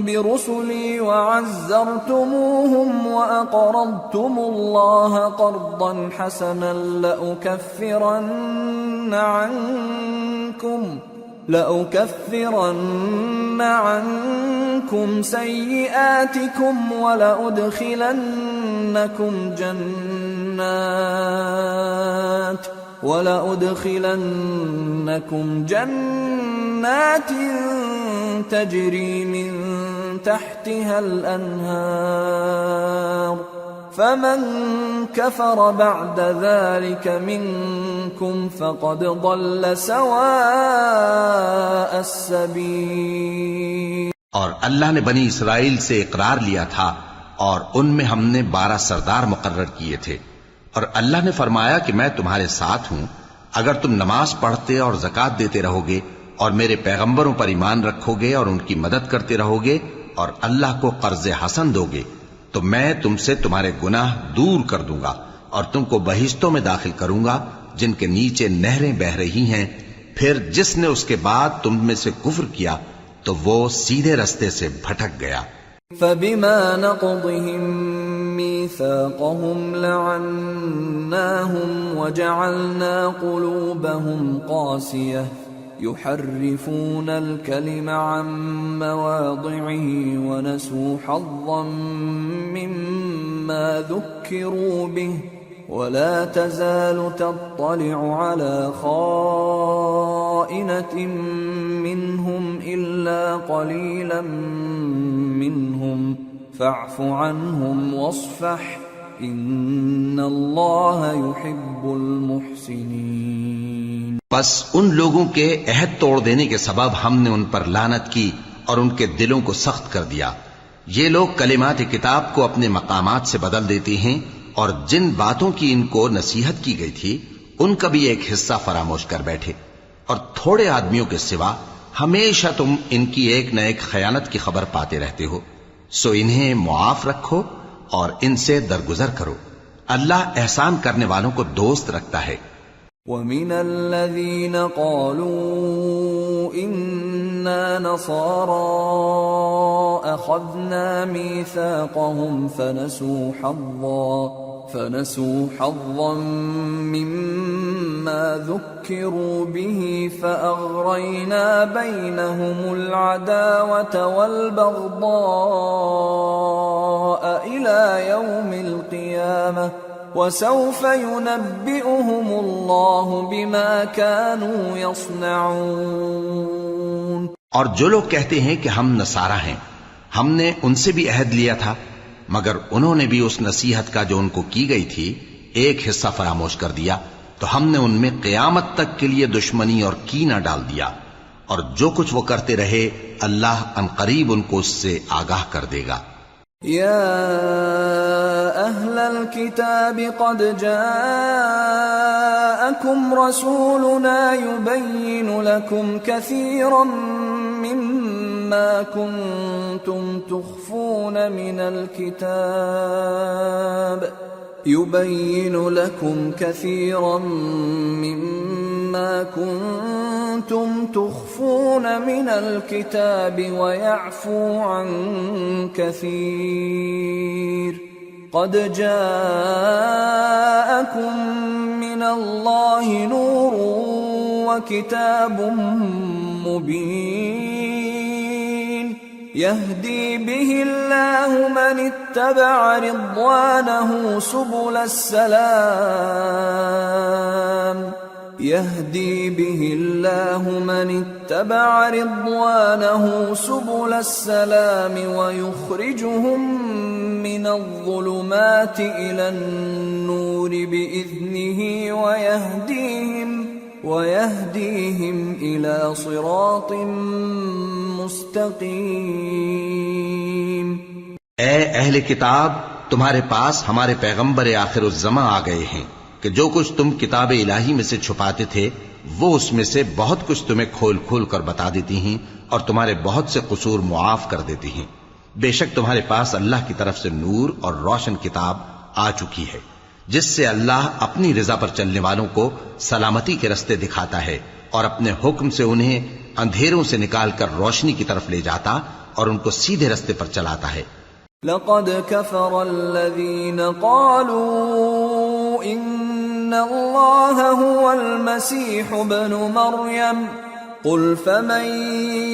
برسلي وعزرتموهم وأقرضتم الله قرضا حسنا لأكفرن عنكم سيئاتكم ولأدخلنكم جنات تجري من تحتها الأنهار فمن كفر بعد ذلك منكم فقد ضل سواء السبيل۔ اور اللہ نے بنی اسرائیل سے اقرار لیا تھا، اور ان میں ہم نے 12 سردار مقرر کیے تھے، اور اللہ نے فرمایا کہ میں تمہارے ساتھ ہوں اگر تم نماز پڑھتے اور زکوٰۃ دیتے رہو گے اور میرے پیغمبروں پر ایمان رکھو گے اور ان کی مدد کرتے رہو گے اور اللہ کو قرض حسن دو گے تو میں تم سے تمہارے گناہ دور کر دوں گا اور تم کو بہشتوں میں داخل کروں گا جن کے نیچے نہریں بہ رہی ہیں. پھر جس نے اس کے بعد تم میں سے کفر کیا تو وہ سیدھے رستے سے بھٹک گیا. فَبِمَا نَقْضِهِم مِّيثَاقَهُمْ لَعَنَّاهُمْ وَجَعَلْنَا قُلُوبَهُمْ قَاسِيَةً يُحَرِّفُونَ الْكَلِمَ عَن مَّوَاضِعِهِ وَنَسُوا حَظًّا مِّمَّا ذُكِّرُوا بِهِ وَلَا تَزَالُ تَطَّلِعُ عَلَى خَائِنَةٍ مِّنْهُمْ إِلَّا قَلِيلًا مِّنْهُمْ فَاعْفُ عَنْهُمْ وَاصْفَحْ إِنَّ اللَّهَ يُحِبُّ الْمُحْسِنِينَ. بس ان لوگوں کے عہد توڑ دینے کے سبب ہم نے ان پر لعنت کی اور ان کے دلوں کو سخت کر دیا. یہ لوگ کلمات کتاب کو اپنے مقامات سے بدل دیتے ہیں اور جن باتوں کی ان کو نصیحت کی گئی تھی ان کا بھی ایک حصہ فراموش کر بیٹھے. اور تھوڑے آدمیوں کے سوا ہمیشہ تم ان کی ایک نہ ایک خیانت کی خبر پاتے رہتے ہو. سو انہیں معاف رکھو اور ان سے درگزر کرو. اللہ احسان کرنے والوں کو دوست رکھتا ہے. وَمِنَ الَّذِينَ قَالُوا إِنَّا نَصَارَىٰ أَخَذْنَا مِيثَاقَهُمْ فَنَسُوا حَظًّا مِّمَّا ذُكِّرُوا بِهِ فَأَغْرَيْنَا بَيْنَهُمُ الْعَدَاوَةَ وَالْبَغْضَاءَ إِلَىٰ يَوْمِ الْقِيَامَةِ وَسَوْفَ يُنَبِّئُهُمُ اللَّهُ بِمَا كَانُوا يَصْنَعُونَ. اور جو لوگ کہتے ہیں کہ ہم نصارہ ہیں، ہم نے ان سے بھی عہد لیا تھا مگر انہوں نے بھی اس نصیحت کا جو ان کو کی گئی تھی ایک حصہ فراموش کر دیا تو ہم نے ان میں قیامت تک کے لیے دشمنی اور کینہ ڈال دیا. اور جو کچھ وہ کرتے رہے اللہ عنقریب ان کو اس سے آگاہ کر دے گا. يا أهل الكتاب قد جاءكم رسولنا يبين لكم كثيرا مما كنتم تخفون من الكتاب ويعفو عن كثير قد جاءكم من الله نور وكتاب مبين يهدي به الله من اتبع رضوانه سبل السلام يهدي به الله من اتبع رضوانه سبل السلام ويخرجهم من الظلمات إلى النور بإذنه ويهديهم إلى صراط مستقيم. اے اہل کتاب، تمہارے پاس ہمارے پیغمبر آخر الزماں آ گئے ہیں کہ جو کچھ تم کتاب الہی میں سے چھپاتے تھے وہ اس میں سے بہت کچھ تمہیں کھول کھول کر بتا دیتی ہیں اور تمہارے بہت سے قصور معاف کر دیتی ہیں. بے شک تمہارے پاس اللہ کی طرف سے نور اور روشن کتاب آ چکی ہے جس سے اللہ اپنی رضا پر چلنے والوں کو سلامتی کے رستے دکھاتا ہے اور اپنے حکم سے انہیں اندھیروں سے نکال کر روشنی کی طرف لے جاتا اور ان کو سیدھے رستے پر چلاتا ہے. لقد كفر الذين قالوا إن الله هو المسيح ابن مريم قل فمن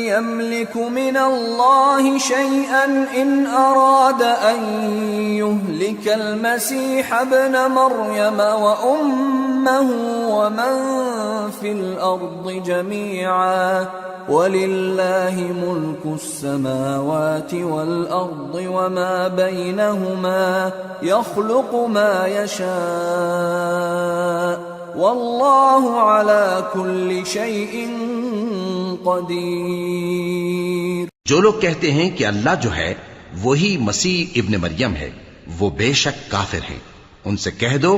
يملك من الله شيئا إن أراد أن يهلك المسيح ابن مريم وأمه ومن في الأرض جميعا وَلِلَّهِ مُلْكُ السَّمَاوَاتِ وَالْأَرْضِ وَمَا بَيْنَهُمَا يَخْلُقُ مَا يَشَاءُ وَاللَّهُ عَلَى كُلِّ شَيْءٍ قَدِيرٌ. جو لوگ کہتے ہیں کہ اللہ جو ہے وہی مسیح ابن مریم ہے وہ بے شک کافر ہیں. ان سے کہہ دو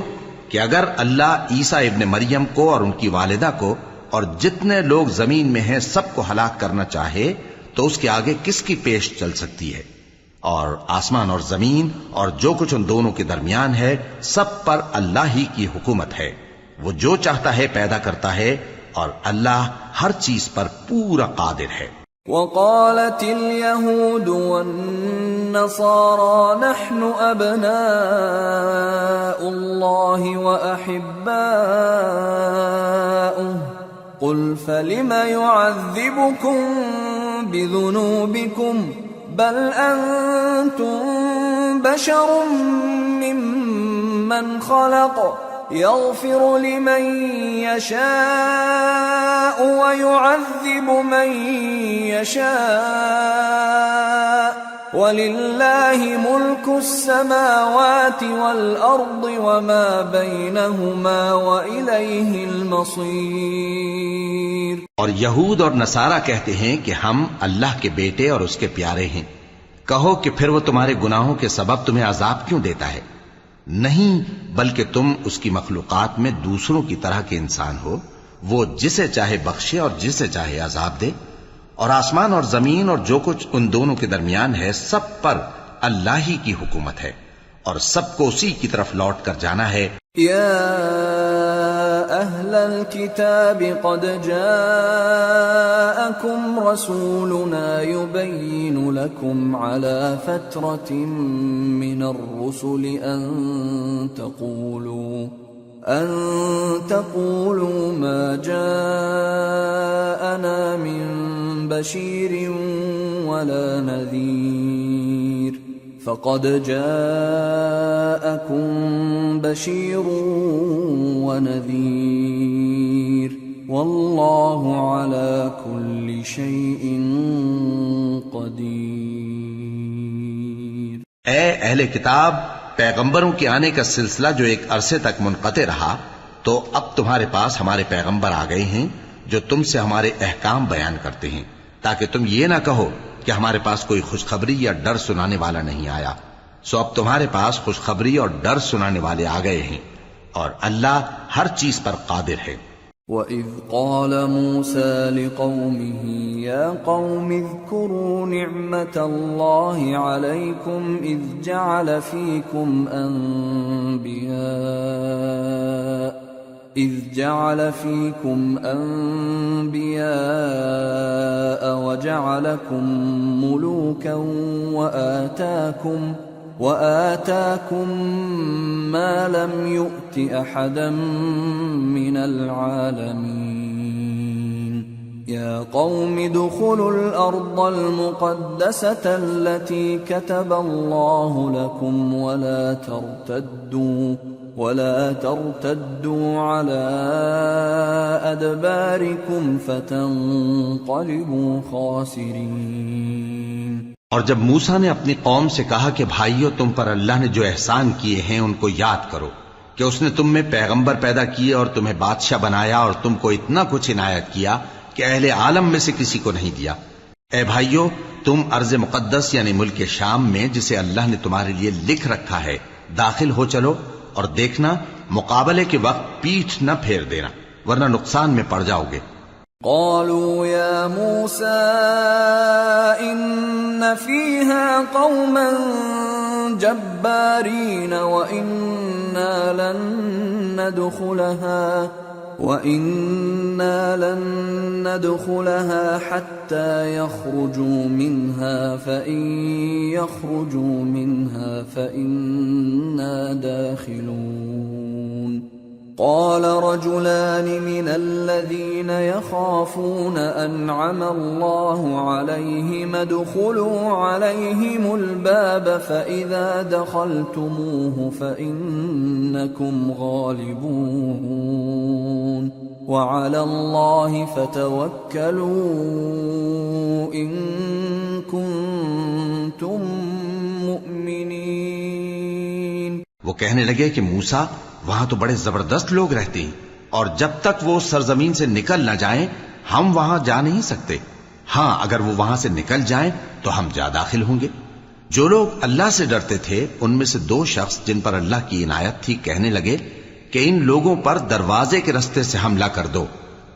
کہ اگر اللہ عیسیٰ ابن مریم کو اور ان کی والدہ کو اور جتنے لوگ زمین میں ہیں سب کو ہلاک کرنا چاہے تو اس کے آگے کس کی پیش چل سکتی ہے؟ اور آسمان اور زمین اور جو کچھ ان دونوں کے درمیان ہے سب پر اللہ ہی کی حکومت ہے. وہ جو چاہتا ہے پیدا کرتا ہے اور اللہ ہر چیز پر پورا قادر ہے. وقالت اليهود والنصارى نحن أبناء الله وأحباؤه قل فلم يعذبكم بذنوبكم بل أنتم بشر ممن خلق يغفر لمن يشاء ويعذب من يشاء ولله ملك السماوات والأرض وما بينهما وإليه المصير. اور یہود اور نصارہ کہتے ہیں کہ ہم اللہ کے بیٹے اور اس کے پیارے ہیں. کہو کہ پھر وہ تمہارے گناہوں کے سبب تمہیں عذاب کیوں دیتا ہے؟ نہیں، بلکہ تم اس کی مخلوقات میں دوسروں کی طرح کے انسان ہو. وہ جسے چاہے بخشے اور جسے چاہے عذاب دے. اور آسمان اور زمین اور جو کچھ ان دونوں کے درمیان ہے سب پر اللہ ہی کی حکومت ہے اور سب کو اسی کی طرف لوٹ کر جانا ہے. یا اہل الكتاب قد جاءکم رسولنا یبین لکم علی فترة من الرسل أن تقولوا ما جاءنا من بشير ولا نذير فقد جاءكم بشير ونذير والله على كل شيء قدير. اے اہل کتاب، پیغمبروں کے آنے کا سلسلہ جو ایک عرصے تک منقطع رہا تو اب تمہارے پاس ہمارے پیغمبر آ گئے ہیں جو تم سے ہمارے احکام بیان کرتے ہیں، تاکہ تم یہ نہ کہو کہ ہمارے پاس کوئی خوشخبری یا ڈر سنانے والا نہیں آیا. سو اب تمہارے پاس خوشخبری اور ڈر سنانے والے آ گئے ہیں اور اللہ ہر چیز پر قادر ہے. وَإِذْ قَالَ مُوسَى لِقَوْمِهِ يَا قَوْمِ اذْكُرُوا نِعْمَةَ اللَّهِ عَلَيْكُمْ إِذْ جَعَلَ فِيكُمْ أَنْبِيَاءَ وَجَعَلَكُمْ مُلُوكًا وآتاكم ما لم يؤت أحدا من العالمين. يا قوم ادخلوا الأرض المقدسة التي كتب الله لكم ولا ترتدوا على أدباركم فتنقلبوا خاسرين. اور جب موسیٰ نے اپنی قوم سے کہا کہ بھائیو، تم پر اللہ نے جو احسان کیے ہیں ان کو یاد کرو، کہ اس نے تم میں پیغمبر پیدا کیے اور تمہیں بادشاہ بنایا اور تم کو اتنا کچھ عنایت کیا کہ اہل عالم میں سے کسی کو نہیں دیا. اے بھائیو، تم ارض مقدس یعنی ملک شام میں جسے اللہ نے تمہارے لیے لکھ رکھا ہے داخل ہو چلو، اور دیکھنا مقابلے کے وقت پیٹھ نہ پھیر دینا ورنہ نقصان میں پڑ جاؤ گے. قالوا يا موسى إن فيها قوما جبارين وإنا لن ندخلها حتى يخرجوا منها فإن يخرجوا منها فإنا داخلون. قال رجلان من الذين يخافون أنعم الله عليهم ادخلوا عليهم الباب فإذا دخلتموه فإنكم غالبون وعلى الله فتوكلوا إن كنتم مؤمنين. وہ کہنے لگے کہ موسیٰ، وہاں تو بڑے زبردست لوگ رہتے ہیں اور جب تک وہ سرزمین سے نکل نہ جائیں ہم وہاں جا نہیں سکتے. ہاں، اگر وہ وہاں سے نکل جائیں تو ہم جا داخل ہوں گے. جو لوگ اللہ سے ڈرتے تھے ان میں سے دو شخص جن پر اللہ کی عنایت تھی کہنے لگے کہ ان لوگوں پر دروازے کے راستے سے حملہ کر دو،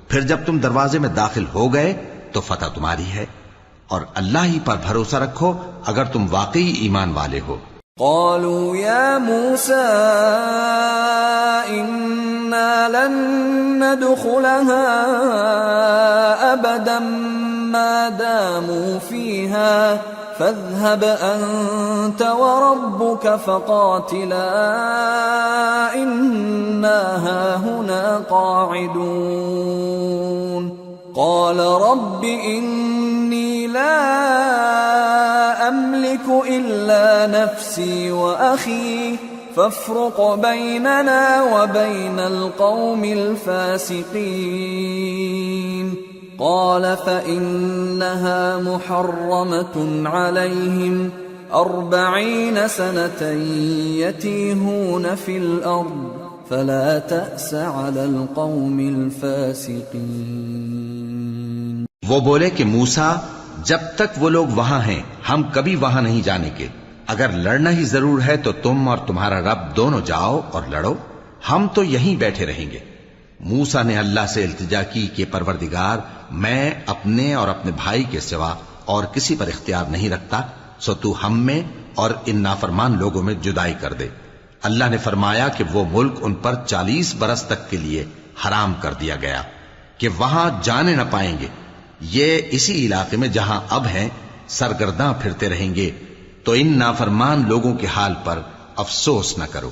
پھر جب تم دروازے میں داخل ہو گئے تو فتح تمہاری ہے. اور اللہ ہی پر بھروسہ رکھو اگر تم واقعی ایمان والے ہو۔ قالوا يا موسى إنا لن ندخلها أبدا ما داموا فيها فاذهب أنت وربك فقاتلا إنا هاهنا قاعدون قال رب إني لا أملك إلا نفسي وأخي فافرق بيننا وبين القوم الفاسقين قال فإنها محرمة عليهم 40 سنة يتيهون في الأرض فلا تأس على القوم الفاسقين۔ وہ بولے کہ موسیٰ جب تک وہ لوگ وہاں ہیں ہم کبھی وہاں نہیں جانے کے، اگر لڑنا ہی ضرور ہے تو تم اور تمہارا رب دونوں جاؤ اور لڑو، ہم تو یہیں بیٹھے رہیں گے۔ موسیٰ نے اللہ سے التجا کی کہ پروردگار میں اپنے اور اپنے بھائی کے سوا اور کسی پر اختیار نہیں رکھتا، سو تو ہم میں اور ان نافرمان لوگوں میں جدائی کر دے۔ اللہ نے فرمایا کہ وہ ملک ان پر 40 برس تک کے لیے حرام کر دیا گیا کہ وہاں جانے نہ پائیں گے، یہ اسی علاقے میں جہاں اب ہیں سرگرداں پھرتے رہیں گے، تو ان نافرمان لوگوں کے حال پر افسوس نہ کرو۔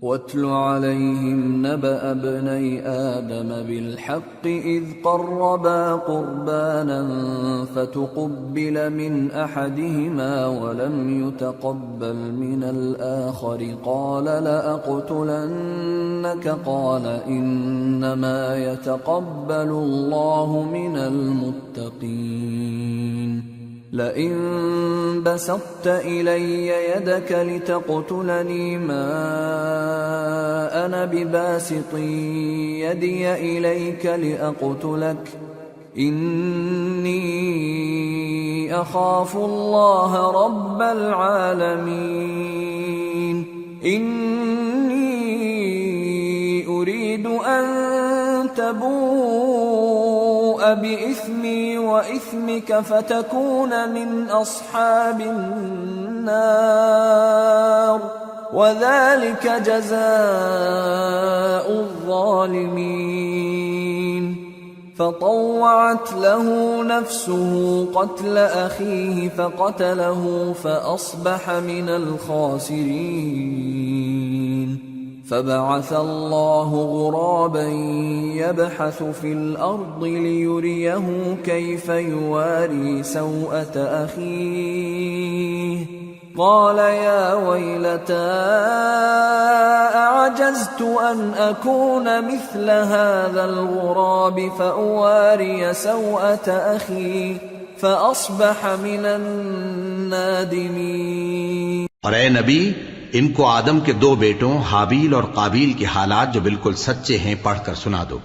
وَاتْلُ عَلَيْهِمْ نَبَأَ ابْنَيْ آدَمَ بِالْحَقِّ إِذْ قَرَّبَا قُرْبَانًا فَتُقُبِّلَ مِنْ أَحَدِهِمَا وَلَمْ يُتَقَبَّلْ مِنَ الْآخَرِ قَالَ لَأَقْتُلَنَّكَ قَالَ إِنَّمَا يَتَقَبَّلُ اللَّهُ مِنَ الْمُتَّقِينَ لئن بسطت إلي يدك لتقتلني ما أنا بباسط يدي إليك لأقتلك إني أخاف الله رب العالمين إني أريد أن تبوء بإثمي وإثمك فتكون من أصحاب النار وذلك جزاء الظالمين فطوعت له نفسه قتل أخيه فقتله فأصبح من الخاسرين فبعث الله غرابا يبحث في الأرض ليريه كيف يواري سوءة أخيه قال يا ويلتى أعجزت أن أكون مثل هذا الغراب فأواري سوءة أخي فأصبح من النادمين۔ اور اے نبی ان کو آدم کے 2 بیٹوں حابیل اور قابیل کے حالات جو بالکل سچے ہیں پڑھ کر سنا دو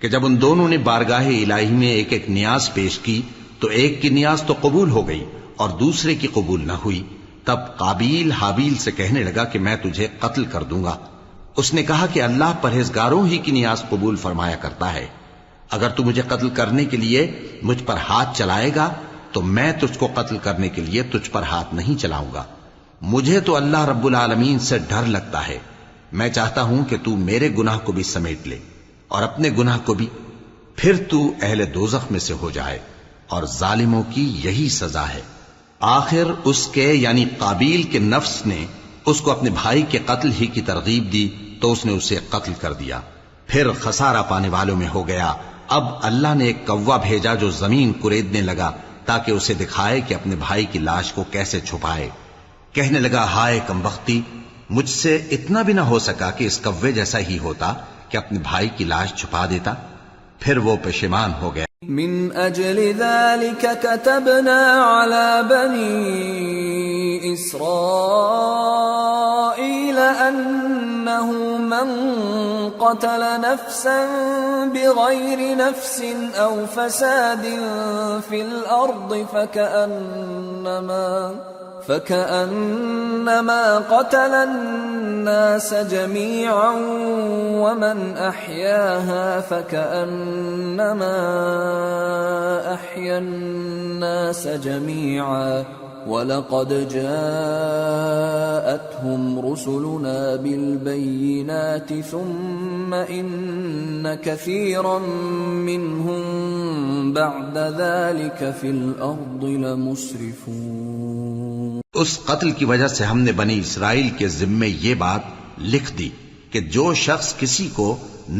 کہ جب ان دونوں نے بارگاہ الہی میں ایک ایک نیاز پیش کی تو ایک کی نیاز تو قبول ہو گئی اور دوسرے کی قبول نہ ہوئی، تب قابیل حابیل سے کہنے لگا کہ میں تجھے قتل کر دوں گا۔ اس نے کہا کہ اللہ پرہیزگاروں ہی کی نیاز قبول فرمایا کرتا ہے، اگر تو مجھے قتل کرنے کے لیے مجھ پر ہاتھ چلائے گا تو میں تجھ کو قتل کرنے کے لیے تجھ پر ہاتھ نہیں چلاؤں گا۔ مجھے تو اللہ رب العالمین سے ڈر لگتا ہے، میں چاہتا ہوں کہ تو میرے گناہ کو بھی سمیٹ لے اور اپنے گناہ کو بھی، پھر تو اہل دوزخ میں سے ہو جائے، اور ظالموں کی یہی سزا ہے۔ آخر اس کے یعنی قابیل کے نفس نے اس کو اپنے بھائی کے قتل ہی کی ترغیب دی تو اس نے اسے قتل کر دیا، پھر خسارہ پانے والوں میں ہو گیا۔ اب اللہ نے ایک کوا بھیجا جو زمین کریدنے لگا تاکہ اسے دکھائے کہ اپنے بھائی کی لاش کو کیسے چھپائے۔ کہنے لگا ہائے کمبختی، مجھ سے اتنا بھی نہ ہو سکا کہ اس کوے جیسا ہی ہوتا کہ اپنے بھائی کی لاش چھپا دیتا۔ پھر وہ پشیمان ہو گیا۔ من اجل ذلك كتبنا على بني اسرائيل انه من قتل نفسا بغير نفس او فساد في الارض فكأنما قتل الناس جميعا ومن أحياها فكأنما أحيا الناس جميعا وَلَقَدْ جَاءَتْهُمْ رُسُلُنَا بِالْبَيِّنَاتِ ثُمَّ إِنَّ كَثِيرًا مِّنْهُمْ بَعْدَ ذَلِكَ فِي الْأَرْضِ لَمُسْرِفُونَ۔ اس قتل کی وجہ سے ہم نے بنی اسرائیل کے ذمے یہ بات لکھ دی کہ جو شخص کسی کو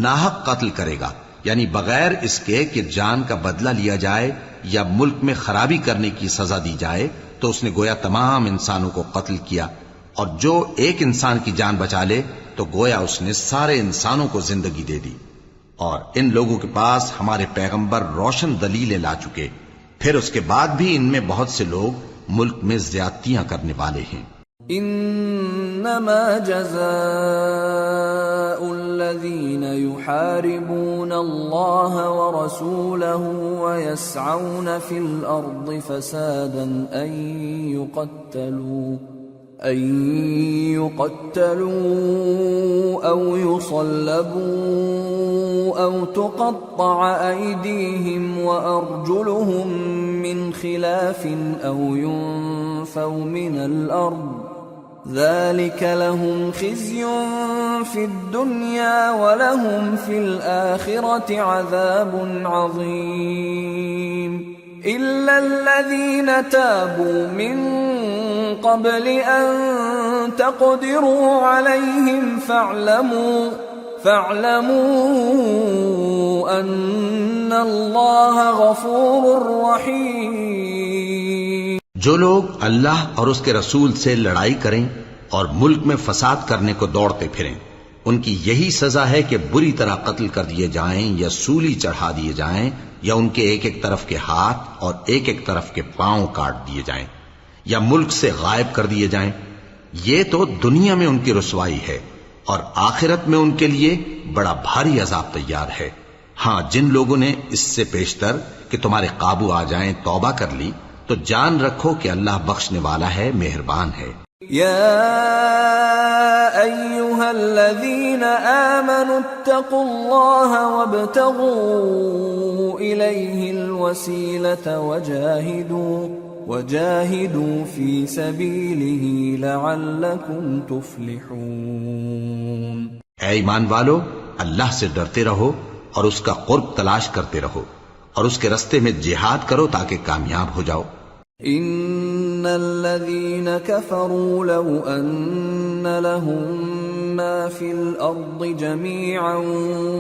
ناحق قتل کرے گا، یعنی بغیر اس کے کہ جان کا بدلہ لیا جائے یا ملک میں خرابی کرنے کی سزا دی جائے، تو اس نے گویا تمام انسانوں کو قتل کیا، اور جو ایک انسان کی جان بچا لے تو گویا اس نے سارے انسانوں کو زندگی دے دی۔ اور ان لوگوں کے پاس ہمارے پیغمبر روشن دلیلیں لا چکے، پھر اس کے بعد بھی ان میں بہت سے لوگ ملک میں زیادتیاں کرنے والے ہیں۔ انما جزاء الذين يحاربون الله ورسوله ويسعون في الارض فسادا ان يقتلوا او يصلبوا او تقطع ايديهم وارجلهم من خلاف او ينفوا من الارض ذلك لهم خزي في الدنيا ولهم في الآخرة عذاب عظيم إلا الذين تابوا من قبل أن تقدروا عليهم فاعلموا أن الله غفور رحيم۔ جو لوگ اللہ اور اس کے رسول سے لڑائی کریں اور ملک میں فساد کرنے کو دوڑتے پھریں، ان کی یہی سزا ہے کہ بری طرح قتل کر دیے جائیں یا سولی چڑھا دیے جائیں یا ان کے ایک ایک طرف کے ہاتھ اور ایک ایک طرف کے پاؤں کاٹ دیے جائیں یا ملک سے غائب کر دیے جائیں۔ یہ تو دنیا میں ان کی رسوائی ہے، اور آخرت میں ان کے لیے بڑا بھاری عذاب تیار ہے۔ ہاں، جن لوگوں نے اس سے پیشتر کہ تمہارے قابو آ جائیں توبہ کر لی تو جان رکھو کہ اللہ بخشنے والا ہے، مہربان ہے۔ یا ایھا الذین آمنوا اتقوا اللہ وابتغوا الیہ الوسیلۃ وجاہدوا فی سبیلہ لعلکم تفلحون۔ اے ایمان والو، اللہ سے ڈرتے رہو اور اس کا قرب تلاش کرتے رہو، اور اس کے رستے میں جہاد کرو تاکہ کامیاب ہو جاؤ۔ ان الذين كفروا لو ان لهم ما في الارض جميعا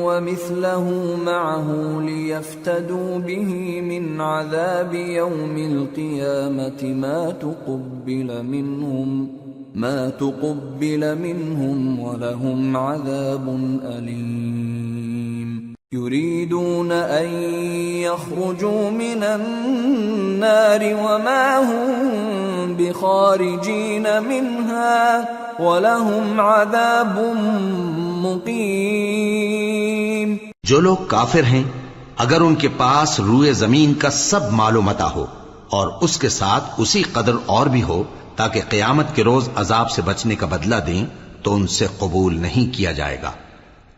ومثله معه ليفتدوا به من عذاب يوم القيامة ما تقبل منهم ولهم عذاب أليم يريدون أن يخرجوا من النار وما هم بخارجين منها ولهم عذاب مقيم۔ جو لوگ کافر ہیں اگر ان کے پاس روئے زمین کا سب مال و متاع ہو اور اس کے ساتھ اسی قدر اور بھی ہو تاکہ قیامت کے روز عذاب سے بچنے کا بدلہ دیں تو ان سے قبول نہیں کیا جائے گا،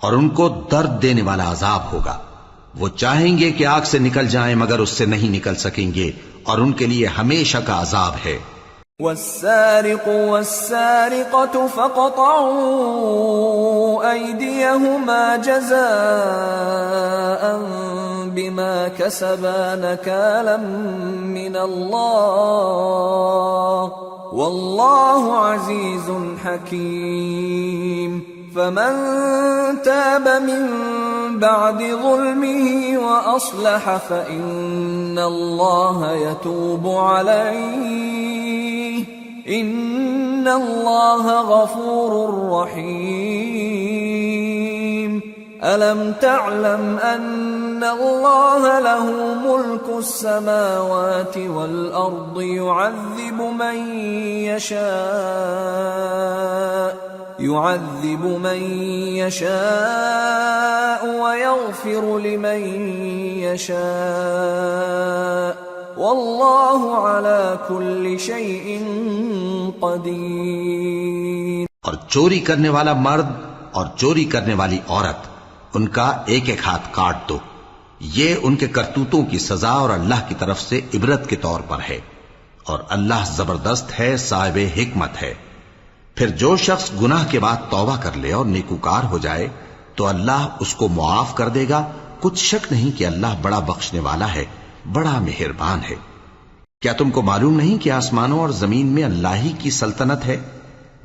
اور ان کو درد دینے والا عذاب ہوگا۔ وہ چاہیں گے کہ آگ سے نکل جائیں مگر اس سے نہیں نکل سکیں گے، اور ان کے لیے ہمیشہ کا عذاب ہے۔ والسارق والسارقة فاقطعوا أيديهما جزاء بما كسبا نكالا من الله والله عزيز حكيم۔ فمن تاب من بعد ظلمه وأصلح فإن الله يتوب عليه إن الله غفور رحيم۔ ألم تعلم أن الله له ملك السماوات والأرض يعذب من يشاء ويغفر لمن يشاء واللہ علی کل شیء قدیر۔ اور چوری کرنے والا مرد اور چوری کرنے والی عورت، ان کا ایک ایک ہاتھ کاٹ دو، یہ ان کے کرتوتوں کی سزا اور اللہ کی طرف سے عبرت کے طور پر ہے، اور اللہ زبردست ہے، صاحب حکمت ہے۔ پھر جو شخص گناہ کے بعد توبہ کر لے اور نیکوکار ہو جائے تو اللہ اس کو معاف کر دے گا، کچھ شک نہیں کہ اللہ بڑا بخشنے والا ہے، بڑا مہربان ہے۔ کیا تم کو معلوم نہیں کہ آسمانوں اور زمین میں اللہ ہی کی سلطنت ہے،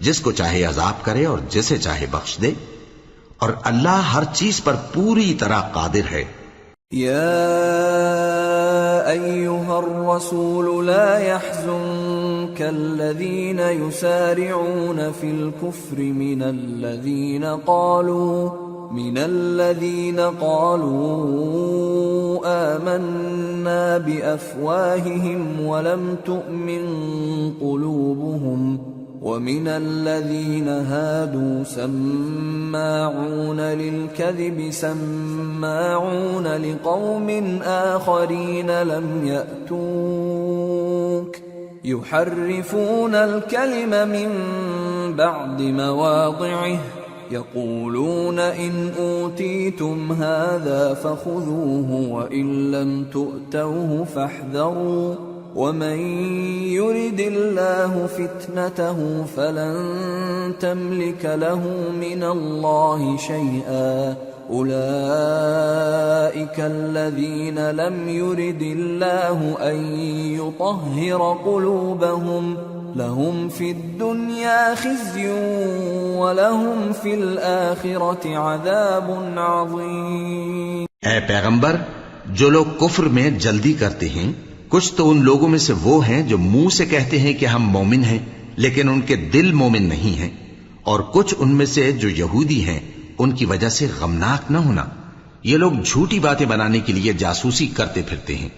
جس کو چاہے عذاب کرے اور جسے چاہے بخش دے، اور اللہ ہر چیز پر پوری طرح قادر ہے۔ يا أيها الرسول لا يحزنك الذين يسارعون في الكفر من الذين قالوا آمنا بأفواههم ولم تؤمن قلوبهم ومن الذين هادوا سماعون للكذب سماعون لقوم آخرين لم يأتوك يحرفون الكلم من بعد مواضعه يقولون إن أوتيتم هذا فخذوه وإن لم تؤتوه فاحذروا ومن يرد الله فتنته فلن تملك له من الله شيئا أولئك الذين لم يرد الله أن يطهر قلوبهم لهم في الدنيا خزي ولهم في الآخرة عذاب عظيم۔ اے پیغمبر، جو لوگ کفر میں جلدی کرتے ہیں کچھ تو ان لوگوں میں سے وہ ہیں جو منہ سے کہتے ہیں کہ ہم مومن ہیں لیکن ان کے دل مومن نہیں ہیں، اور کچھ ان میں سے جو یہودی ہیں ان کی وجہ سے غمناک نہ ہونا۔ یہ لوگ جھوٹی باتیں بنانے کے لیے جاسوسی کرتے پھرتے ہیں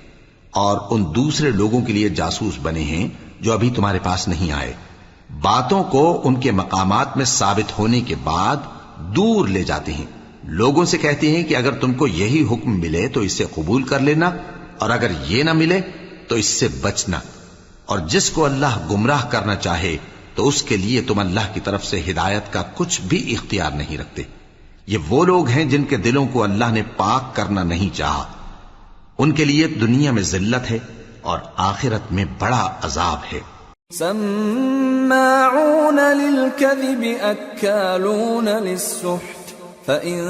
اور ان دوسرے لوگوں کے لیے جاسوس بنے ہیں جو ابھی تمہارے پاس نہیں آئے، باتوں کو ان کے مقامات میں ثابت ہونے کے بعد دور لے جاتے ہیں، لوگوں سے کہتے ہیں کہ اگر تم کو یہی حکم ملے تو اسے قبول کر لینا، اور اگر یہ نہ ملے تو اس سے بچنا، اور جس کو اللہ گمراہ کرنا چاہے تو اس کے لیے تم اللہ کی طرف سے ہدایت کا کچھ بھی اختیار نہیں رکھتے۔ یہ وہ لوگ ہیں جن کے دلوں کو اللہ نے پاک کرنا نہیں چاہا، ان کے لیے دنیا میں ذلت ہے اور آخرت میں بڑا عذاب ہے۔ سماعون للكذب اکالون للسحت فإن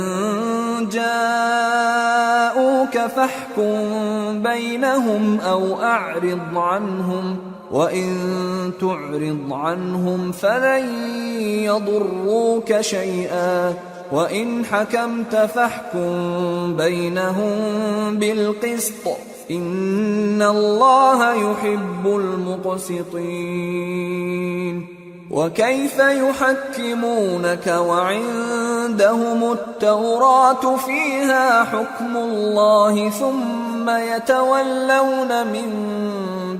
جاءوك فاحكم بينهم أو أعرض عنهم وإن تعرض عنهم فلن يضروك شيئا وإن حكمت فاحكم بينهم بالقسط إن الله يحب المقسطين۔ وكيف يحكمونك وعندهم التوراة فيها حكم الله ثم يتولون من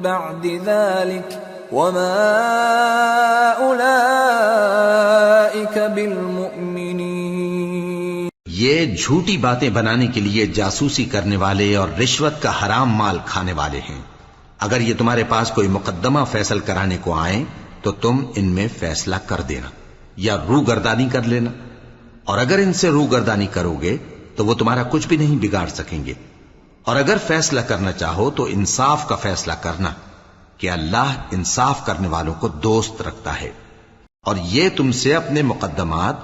بعد ذلك وما أولئك بالمؤمنين۔ یہ جھوٹی باتیں بنانے کے لیے جاسوسی کرنے والے اور رشوت کا حرام مال کھانے والے ہیں۔ اگر یہ تمہارے پاس کوئی مقدمہ فیصل کرانے کو آئیں تو تم ان میں فیصلہ کر دینا یا روگردانی کر لینا، اور اگر ان سے روگردانی کرو گے تو وہ تمہارا کچھ بھی نہیں بگاڑ سکیں گے، اور اگر فیصلہ کرنا چاہو تو انصاف کا فیصلہ کرنا کہ اللہ انصاف کرنے والوں کو دوست رکھتا ہے۔ اور یہ تم سے اپنے مقدمات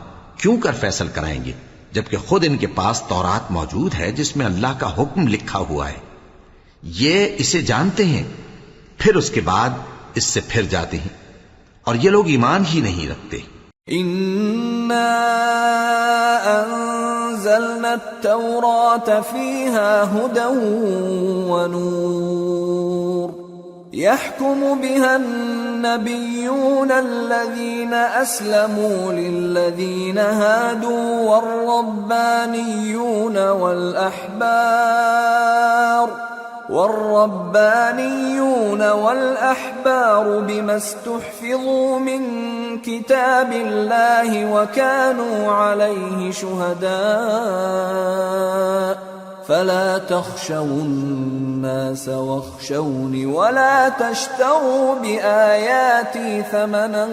کیوں کر فیصل کرائیں گے جبکہ خود ان کے پاس تورات موجود ہے جس میں اللہ کا حکم لکھا ہوا ہے۔ یہ اسے جانتے ہیں پھر اس کے بعد اس سے پھر جاتے ہیں، اور یہ لوگ ایمان ہی نہیں رکھتے۔ اِنَّا أَنزَلْنَا التَّوْرَاةَ فِيهَا هُدًى وَنُورٌ يَحْكُمُ بِهَا النَّبِيُّونَ الَّذِينَ أَسْلَمُوا لِلَّذِينَ هَادُوا والربانيون والأحبار بما استحفظوا من كتاب الله وكانوا عليه شهداء فلا تخشوا الناس واخشوني ولا تشتروا بآياتي ثمنا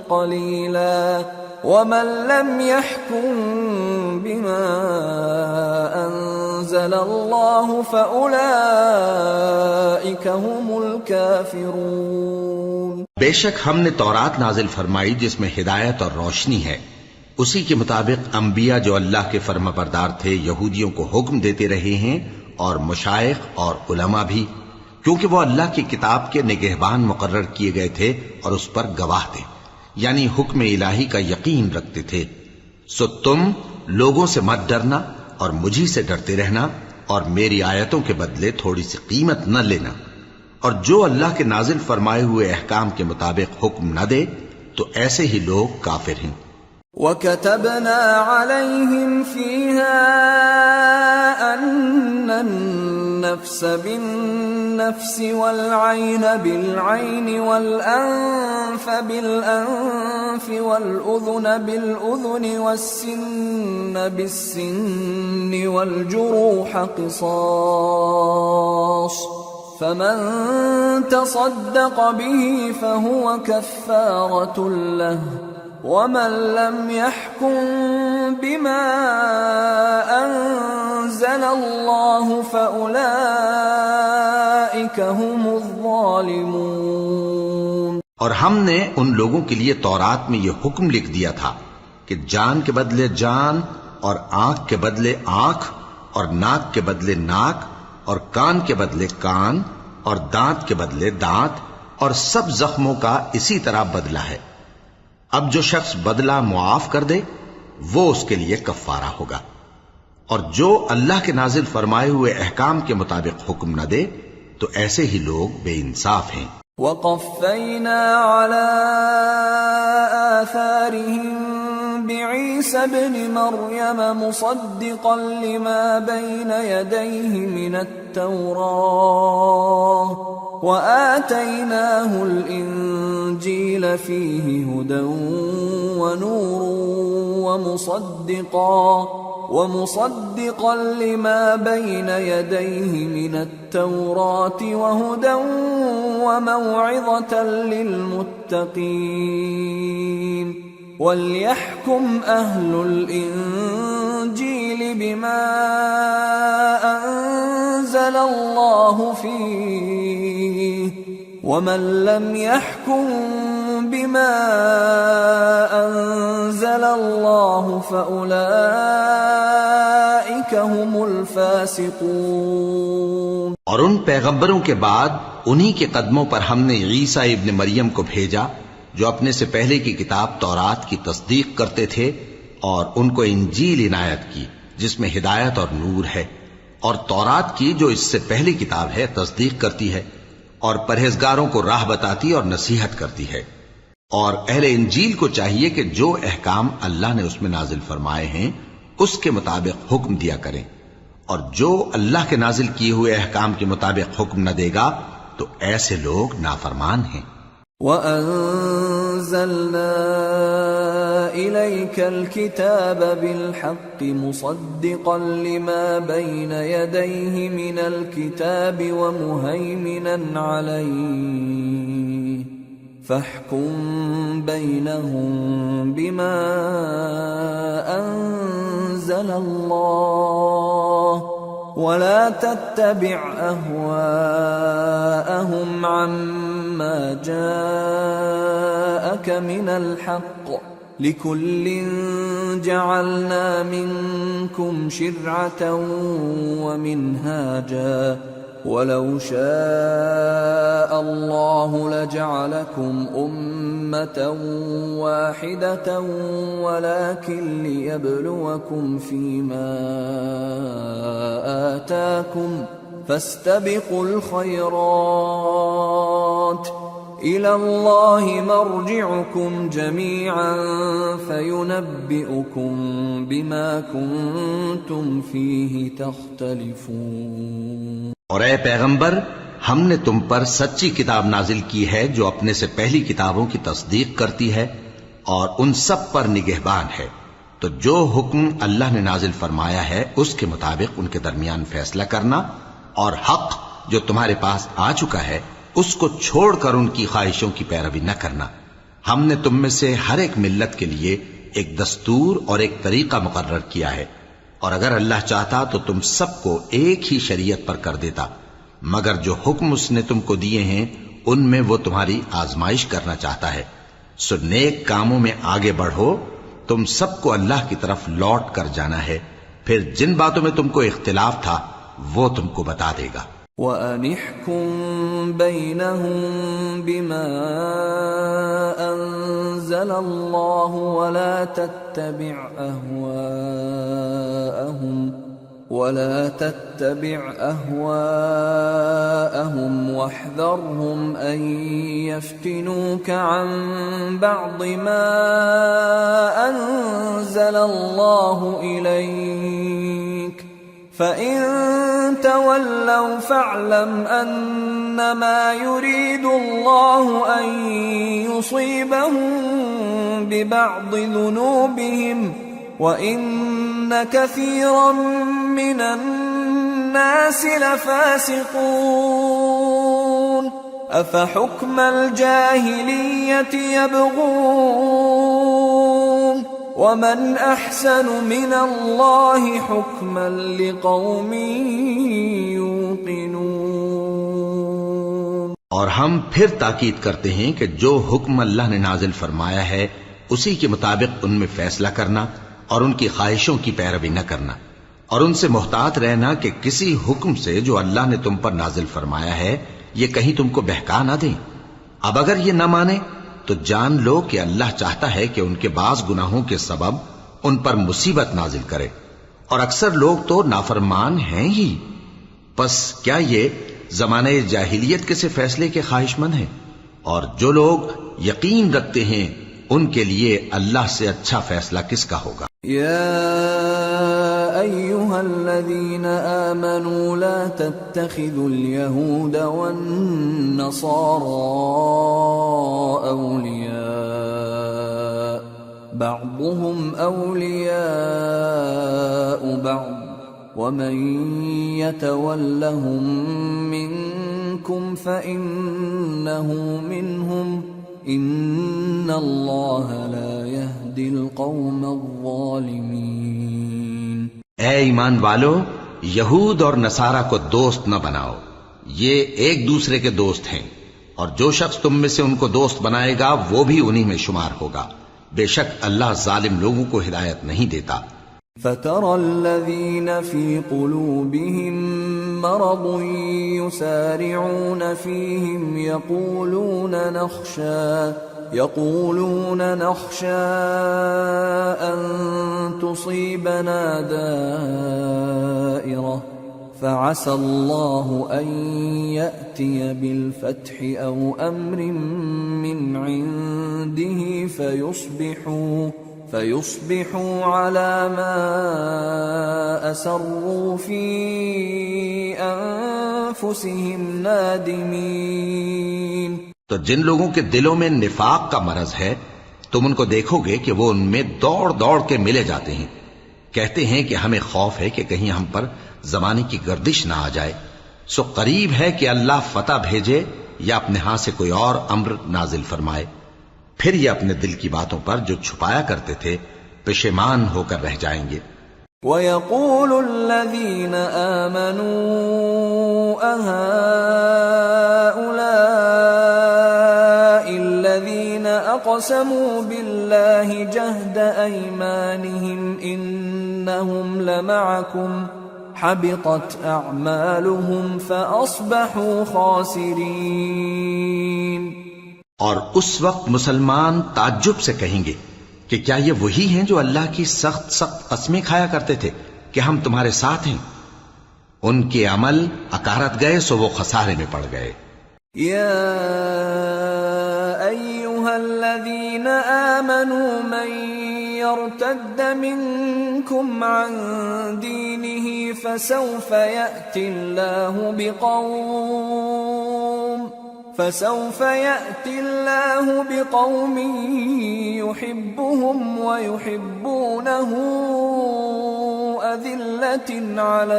قليلا ومن لم يحكم بما أنزل الله فأولئك هم الكافرون۔ بے شک ہم نے تورات نازل فرمائی جس میں ہدایت اور روشنی ہے، اسی کے مطابق انبیاء جو اللہ کے فرما بردار تھے یہودیوں کو حکم دیتے رہے ہیں، اور مشائخ اور علماء بھی، کیونکہ وہ اللہ کی کتاب کے نگہبان مقرر کیے گئے تھے اور اس پر گواہ تھے، یعنی حکم الہی کا یقین رکھتے تھے۔ سو تم لوگوں سے مت ڈرنا اور مجھی سے ڈرتے رہنا، اور میری آیتوں کے بدلے تھوڑی سی قیمت نہ لینا، اور جو اللہ کے نازل فرمائے ہوئے احکام کے مطابق حکم نہ دے تو ایسے ہی لوگ کافر ہیں۔ وَكَتَبْنَا عَلَيْهِمْ فِيهَا أَنَّ النَّفْسَ بِالنَّفْسِ وَالْعَيْنَ بِالْعَيْنِ وَالْأَنفَ بِالْأَنفِ وَالْأُذُنَ بِالْأُذُنِ وَالسِّنَّ بِالسِّنِّ وَالْجُرُوحَ قِصَاصٌ فَمَن تَصَدَّقَ بِهِ فَهُوَ كَفَّارَةٌ لَهُ وَمَن لَّمْ يَحْكُم بِمَا أَنزَلَ اللَّهُ فَأُولَئِكَ هُمُ الظَّالِمُونَ۔ اور ہم نے ان لوگوں کے لیے تورات میں یہ حکم لکھ دیا تھا کہ جان کے بدلے جان، اور آنکھ کے بدلے آنکھ، اور ناک کے بدلے ناک، اور کان کے بدلے کان، اور دانت کے بدلے دانت، اور سب زخموں کا اسی طرح بدلہ ہے۔ اب جو شخص بدلہ معاف کر دے وہ اس کے لیے کفارہ ہوگا، اور جو اللہ کے نازل فرمائے ہوئے احکام کے مطابق حکم نہ دے تو ایسے ہی لوگ بے انصاف ہیں۔ وَقَفَّيْنَا عَلَىٰ آثَارِهِم بِعِيسَى ابْنِ مَرْيَمَ مُصَدِّقًا لِمَا بَيْنَ يَدَيْهِ مِنَ التَّوْرَاةِ وَآتَيْنَاهُ الْإِنجِيلَ فِيهِ هُدًى وَنُورٌ وَمُصَدِّقًا لِمَا بَيْنَ يَدَيْهِ مِنَ التَّوْرَاةِ وَهُدًى وَمَوْعِظَةً لِّلْمُتَّقِينَ وَلْيَحْكُمْ أَهْلُ الْإِنجِيلِ بِمَا أَنزَلَ اللَّهُ فِيهِ وَمَن لَّمْ يَحْكُم بِمَا أَنزَلَ اللَّهُ فَأُولَئِكَ هُمُ الْفَاسِقُونَ۔ اور ان پیغمبروں کے بعد انہی کے قدموں پر ہم نے عیسیٰ ابن مریم کو بھیجا جو اپنے سے پہلے کی کتاب تورات کی تصدیق کرتے تھے، اور ان کو انجیل عنایت کی جس میں ہدایت اور نور ہے، اور تورات کی جو اس سے پہلی کتاب ہے تصدیق کرتی ہے، اور پرہیزگاروں کو راہ بتاتی اور نصیحت کرتی ہے۔ اور اہل انجیل کو چاہیے کہ جو احکام اللہ نے اس میں نازل فرمائے ہیں اس کے مطابق حکم دیا کریں، اور جو اللہ کے نازل کیے ہوئے احکام کے مطابق حکم نہ دے گا تو ایسے لوگ نافرمان ہیں۔ وَأَنزَلْنَا إِلَيْكَ الْكِتَابَ بِالْحَقِّ مُصَدِّقًا لِمَا بَيْنَ يَدَيْهِ مِنَ الْكِتَابِ وَمُهَيْمِنًا عَلَيْهِ فَاحْكُم بَيْنَهُم بِمَا أَنزَلَ اللَّهُ وَلَا تَتَّبِعْ أَهْوَاءَهُمْ عَمَّا جَاءَكَ مِنَ الْحَقِّ لِكُلٍّ جَعَلْنَا مِنكُمْ شِرْعَةً وَمِنْهَاجًا وَلَوْ شَاءَ اللَّهُ لَجَعَلَكُمْ أُمَّةً وَاحِدَةً وَلَكِنْ لِيَبْلُوَكُمْ فِيمَا آتَاكُمْ فَاسْتَبِقُوا الْخَيْرَاتِ إِلَى اللَّهِ مَرْجِعُكُمْ جَمِيعًا فَيُنَبِّئُكُم بِمَا كُنتُمْ فِيهِ تَخْتَلِفُونَ۔ اور اے پیغمبر، ہم نے تم پر سچی کتاب نازل کی ہے جو اپنے سے پہلی کتابوں کی تصدیق کرتی ہے اور ان سب پر نگہبان ہے، تو جو حکم اللہ نے نازل فرمایا ہے اس کے مطابق ان کے درمیان فیصلہ کرنا، اور حق جو تمہارے پاس آ چکا ہے اس کو چھوڑ کر ان کی خواہشوں کی پیروی نہ کرنا۔ ہم نے تم میں سے ہر ایک ملت کے لیے ایک دستور اور ایک طریقہ مقرر کیا ہے، اور اگر اللہ چاہتا تو تم سب کو ایک ہی شریعت پر کر دیتا، مگر جو حکم اس نے تم کو دیے ہیں ان میں وہ تمہاری آزمائش کرنا چاہتا ہے۔ سو نیک کاموں میں آگے بڑھو، تم سب کو اللہ کی طرف لوٹ کر جانا ہے، پھر جن باتوں میں تم کو اختلاف تھا وہ تم کو بتا دے گا۔ وَأَنِ احْكُم بَيْنَهُم بِمَا أَنزَلَ اللَّهُ وَلَا تَتَّبِعْ أَهْوَاءَهُمْ وَاحْذَرْهُمْ أَن يَفْتِنُوكَ عَن بَعْضِ مَا أَنزَلَ اللَّهُ إِلَيْكَ فَإِن تَوَلَّوْا فَاعْلَمْ أَنَّمَا يُرِيدُ اللَّهُ أَن يُصِيبَهُم بِبَعْضِ ذُنُوبِهِمْ وَإِنَّ كَثِيرًا مِّنَ النَّاسِ لَفَاسِقُونَ أَفَحُكْمَ الْجَاهِلِيَّةِ يَبْغُونَ وَمَنْ أَحْسَنُ مِنَ اللَّهِ حُكْمًا لِقَوْمٍ يُوقِنُونَ۔ اور ہم پھر تاکید کرتے ہیں کہ جو حکم اللہ نے نازل فرمایا ہے اسی کے مطابق ان میں فیصلہ کرنا اور ان کی خواہشوں کی پیروی نہ کرنا، اور ان سے محتاط رہنا کہ کسی حکم سے جو اللہ نے تم پر نازل فرمایا ہے یہ کہیں تم کو بہکا نہ دیں۔ اب اگر یہ نہ مانے تو جان لو کہ اللہ چاہتا ہے کہ ان کے بعض گناہوں کے سبب ان پر مصیبت نازل کرے، اور اکثر لوگ تو نافرمان ہیں ہی۔ پس کیا یہ زمانہ جاہلیت کے سے فیصلے کے خواہش مند ہیں؟ اور جو لوگ یقین رکھتے ہیں ان کے لیے اللہ سے اچھا فیصلہ کس کا ہوگا؟ يا أيها الذين آمنوا لا تتخذوا اليهود والنصارى أولياء بعضهم أولياء بعض ومن يتولهم منكم فإنه منهم ان اللہ لا يهدی القوم الظالمین۔ اے ایمان والو، یہود اور نصارہ کو دوست نہ بناؤ، یہ ایک دوسرے کے دوست ہیں، اور جو شخص تم میں سے ان کو دوست بنائے گا وہ بھی انہی میں شمار ہوگا، بے شک اللہ ظالم لوگوں کو ہدایت نہیں دیتا۔ فَتَرَى الَّذِينَ فِي قُلُوبِهِم مَّرَضٌ يُسَارِعُونَ فِيهِمْ يَقُولُونَ نَخْشَىٰ أَن تُصِيبَنَا دَائِرَةٌ فَعَسَى اللَّهُ أَن يَأْتِيَ بِالْفَتْحِ أَوْ أَمْرٍ مِّنْ عِندِهِ فَيُصْبِحُوا عَلَى مَا أَسَرُّوا فِي أَنفُسِهِمْ نَادِمِينَ۔ تو جن لوگوں کے دلوں میں نفاق کا مرض ہے تم ان کو دیکھو گے کہ وہ ان میں دوڑ دوڑ کے ملے جاتے ہیں، کہتے ہیں کہ ہمیں خوف ہے کہ کہیں ہم پر زمانے کی گردش نہ آ جائے، سو قریب ہے کہ اللہ فتح بھیجے یا اپنے ہاں سے کوئی اور امر نازل فرمائے، پھر یہ اپنے دل کی باتوں پر جو چھپایا کرتے تھے پشیمان ہو کر رہ جائیں گے۔ وَيَقُولُ الَّذِينَ آمَنُوا أَهَٰؤُلَاءِ الَّذِينَ أَقْسَمُوا بِاللَّهِ جَهْدَ أَيْمَانِهِمْ إِنَّهُمْ لَمَعَكُمْ حَبِطَتْ أَعْمَالُهُمْ فَأَصْبَحُوا خَاسِرِينَ۔ اور اس وقت مسلمان تعجب سے کہیں گے کہ کیا یہ وہی ہیں جو اللہ کی سخت سخت قسمیں کھایا کرتے تھے کہ ہم تمہارے ساتھ ہیں؟ ان کے عمل اکارت گئے سو وہ خسارے میں پڑ گئے۔ یا ایہا الذین آمنوا من یرتد منکم عن دینہ فسوف یأتی اللہ بقوم يحبهم ويحبونه أذلة على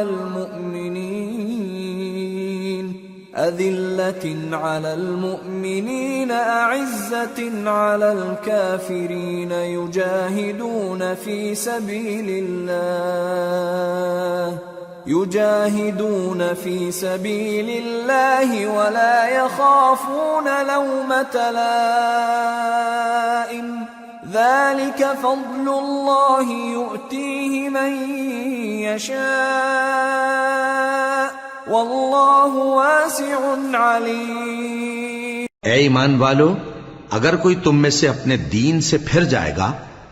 المؤمنين أعزة على الكافرين يجاهدون في سبيل الله ولا يخافون لومة لائم ذلك فضل الله يؤتيه من يشاء واللہ واسع علیم۔ اے ایمان والو، اگر کوئی تم میں سے اپنے دین سے پھر جائے گا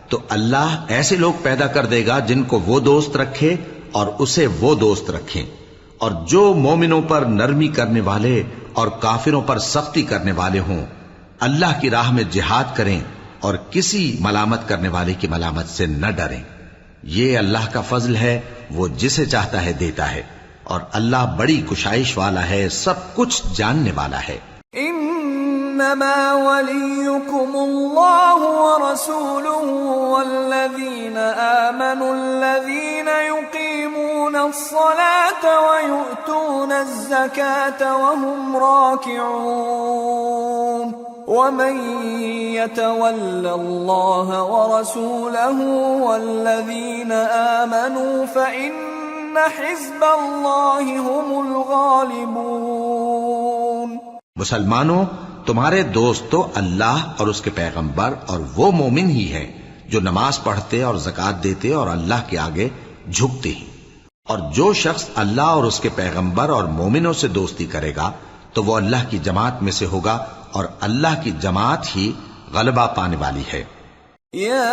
تو اللہ ایسے لوگ پیدا کر دے گا جن کو وہ دوست رکھے اور اسے وہ دوست رکھیں، اور جو مومنوں پر نرمی کرنے والے اور کافروں پر سختی کرنے والے ہوں، اللہ کی راہ میں جہاد کریں اور کسی ملامت کرنے والے کی ملامت سے نہ ڈریں۔ یہ اللہ کا فضل ہے، وہ جسے چاہتا ہے دیتا ہے، اور اللہ بڑی کشائش والا ہے، سب کچھ جاننے والا ہے۔ انما وليكم الله ورسوله والذين آمنوا الذين يقيمون الصلاة ويؤتون الزكاة وهم راكعون ومن يتول الله ورسوله والذين آمنوا فإن حزب اللہ هم الغالبون۔ مسلمانوں، تمہارے دوست تو اللہ اور اس کے پیغمبر اور وہ مومن ہی ہیں جو نماز پڑھتے اور زکوٰۃ دیتے اور اللہ کے آگے جھکتے ہیں، اور جو شخص اللہ اور اس کے پیغمبر اور مومنوں سے دوستی کرے گا تو وہ اللہ کی جماعت میں سے ہوگا، اور اللہ کی جماعت ہی غلبہ پانے والی ہے۔ یا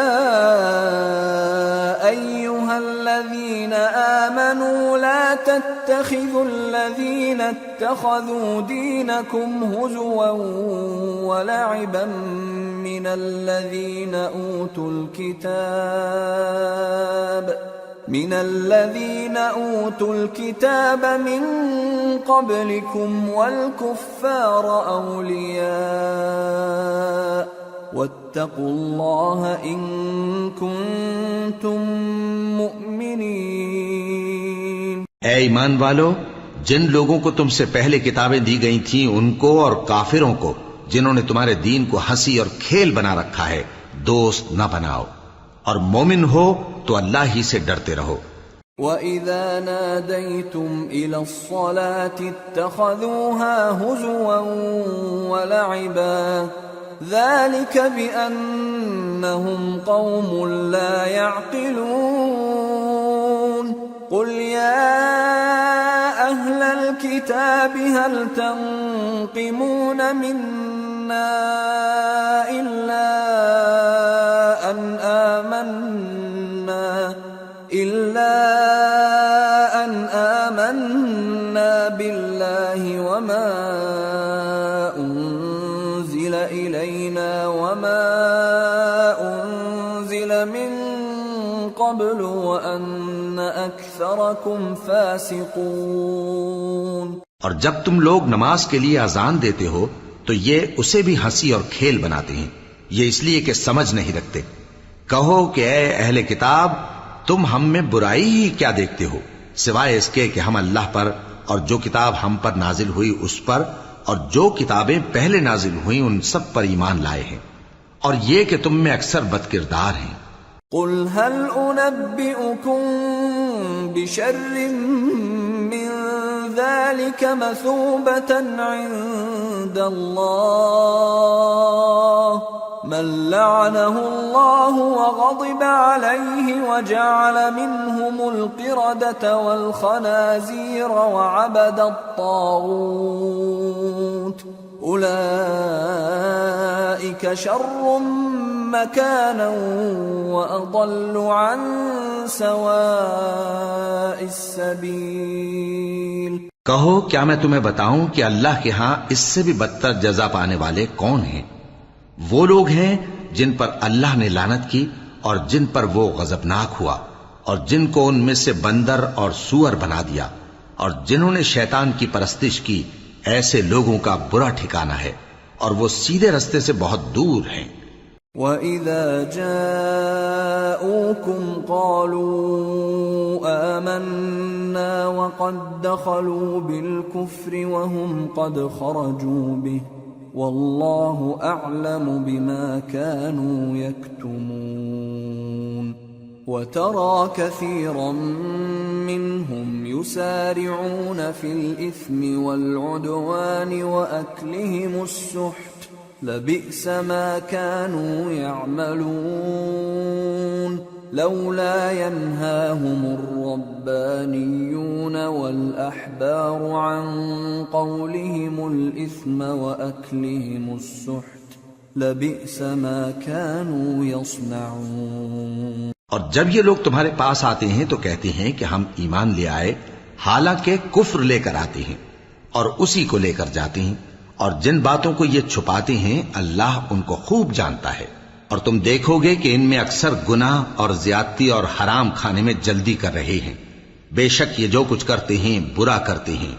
أيها الذين آمنوا لا تتخذوا الذين اتخذوا دينكم هزوا ولعبا من الذين أوتوا الكتاب من قبلكم والكفار أولياء واتقوا اللہ ان کنتم مؤمنین۔ اے ایمان والو، جن لوگوں کو تم سے پہلے کتابیں دی گئی تھیں ان کو اور کافروں کو جنہوں نے تمہارے دین کو ہنسی اور کھیل بنا رکھا ہے دوست نہ بناؤ، اور مومن ہو تو اللہ ہی سے ڈرتے رہو۔ وَإِذَا نَادَيْتُمْ إِلَى الصَّلَاةِ اتَّخَذُوهَا هُزُوًا وَلَعِبًا ذلك بأنهم قوم لا يعقلون قل يا أهل الكتاب هل تنقمون منا إلا أن آمنا بالله وما أنزل إلينا وما أنزل من قبل وأن أكثركم فاسقون۔ اور جب تم لوگ نماز کے لیے اذان دیتے ہو تو یہ اسے بھی ہنسی اور کھیل بناتے ہیں، یہ اس لیے کہ سمجھ نہیں رکھتے۔ کہو کہ اے اہل کتاب، تم ہم میں برائی ہی کیا دیکھتے ہو، سوائے اس کے کہ ہم اللہ پر اور جو کتاب ہم پر نازل ہوئی اس پر اور جو کتابیں پہلے نازل ہوئیں ان سب پر ایمان لائے ہیں، اور یہ کہ تم میں اکثر بد کردار ہیں۔ قل هل أنبئكم بشر من ذلك مثوبة عند الله من لعنه الله وغضب عليه وجعل منهم القردة والخنازير وعبد الطاغوت أولئك شر مكانا وأضل عن سواء السبيل۔ کہو کیا میں تمہیں بتاؤں کہ اللہ کے ہاں اس سے بھی بدتر جزا پانے والے کون ہیں؟ وہ لوگ ہیں جن پر اللہ نے لعنت کی اور جن پر وہ غضبناک ہوا، اور جن کو ان میں سے بندر اور سور بنا دیا، اور جنہوں نے شیطان کی پرستش کی، ایسے لوگوں کا برا ٹھکانہ ہے، اور وہ سیدھے رستے سے بہت دور ہیں۔ وَإِذَا جَاءُوكُمْ قَالُوا آمَنَّا وَقَدْ دَخَلُوا بِالْكُفْرِ وَهُمْ قَدْ خَرَجُوا بِهِ وَاللَّهُ أَعْلَمُ بِمَا كَانُوا يَكْتُمُونَ وَتَرَى كَثِيرًا مِّنْهُمْ يُسَارِعُونَ فِي الْإِثْمِ وَالْعُدْوَانِ وَأَكْلِهِمُ السُّحْتَ لبئس ما كانوا يعملون لولا ينهاهم الربانيون والأحبار عن قولهم الإثم وأكلهم السحت لبئس ما كانوا يصنعون. اور جب یہ لوگ تمہارے پاس آتے ہیں تو کہتے ہیں کہ ہم ایمان لے آئے، حالانکہ کفر لے کر آتے ہیں اور اسی کو لے کر جاتے ہیں، اور جن باتوں کو یہ چھپاتے ہیں اللہ ان کو خوب جانتا ہے. اور تم دیکھو گے کہ ان میں اکثر گناہ اور زیادتی اور حرام کھانے میں جلدی کر رہے ہیں. بے شک یہ جو کچھ کرتے ہیں برا کرتے ہیں.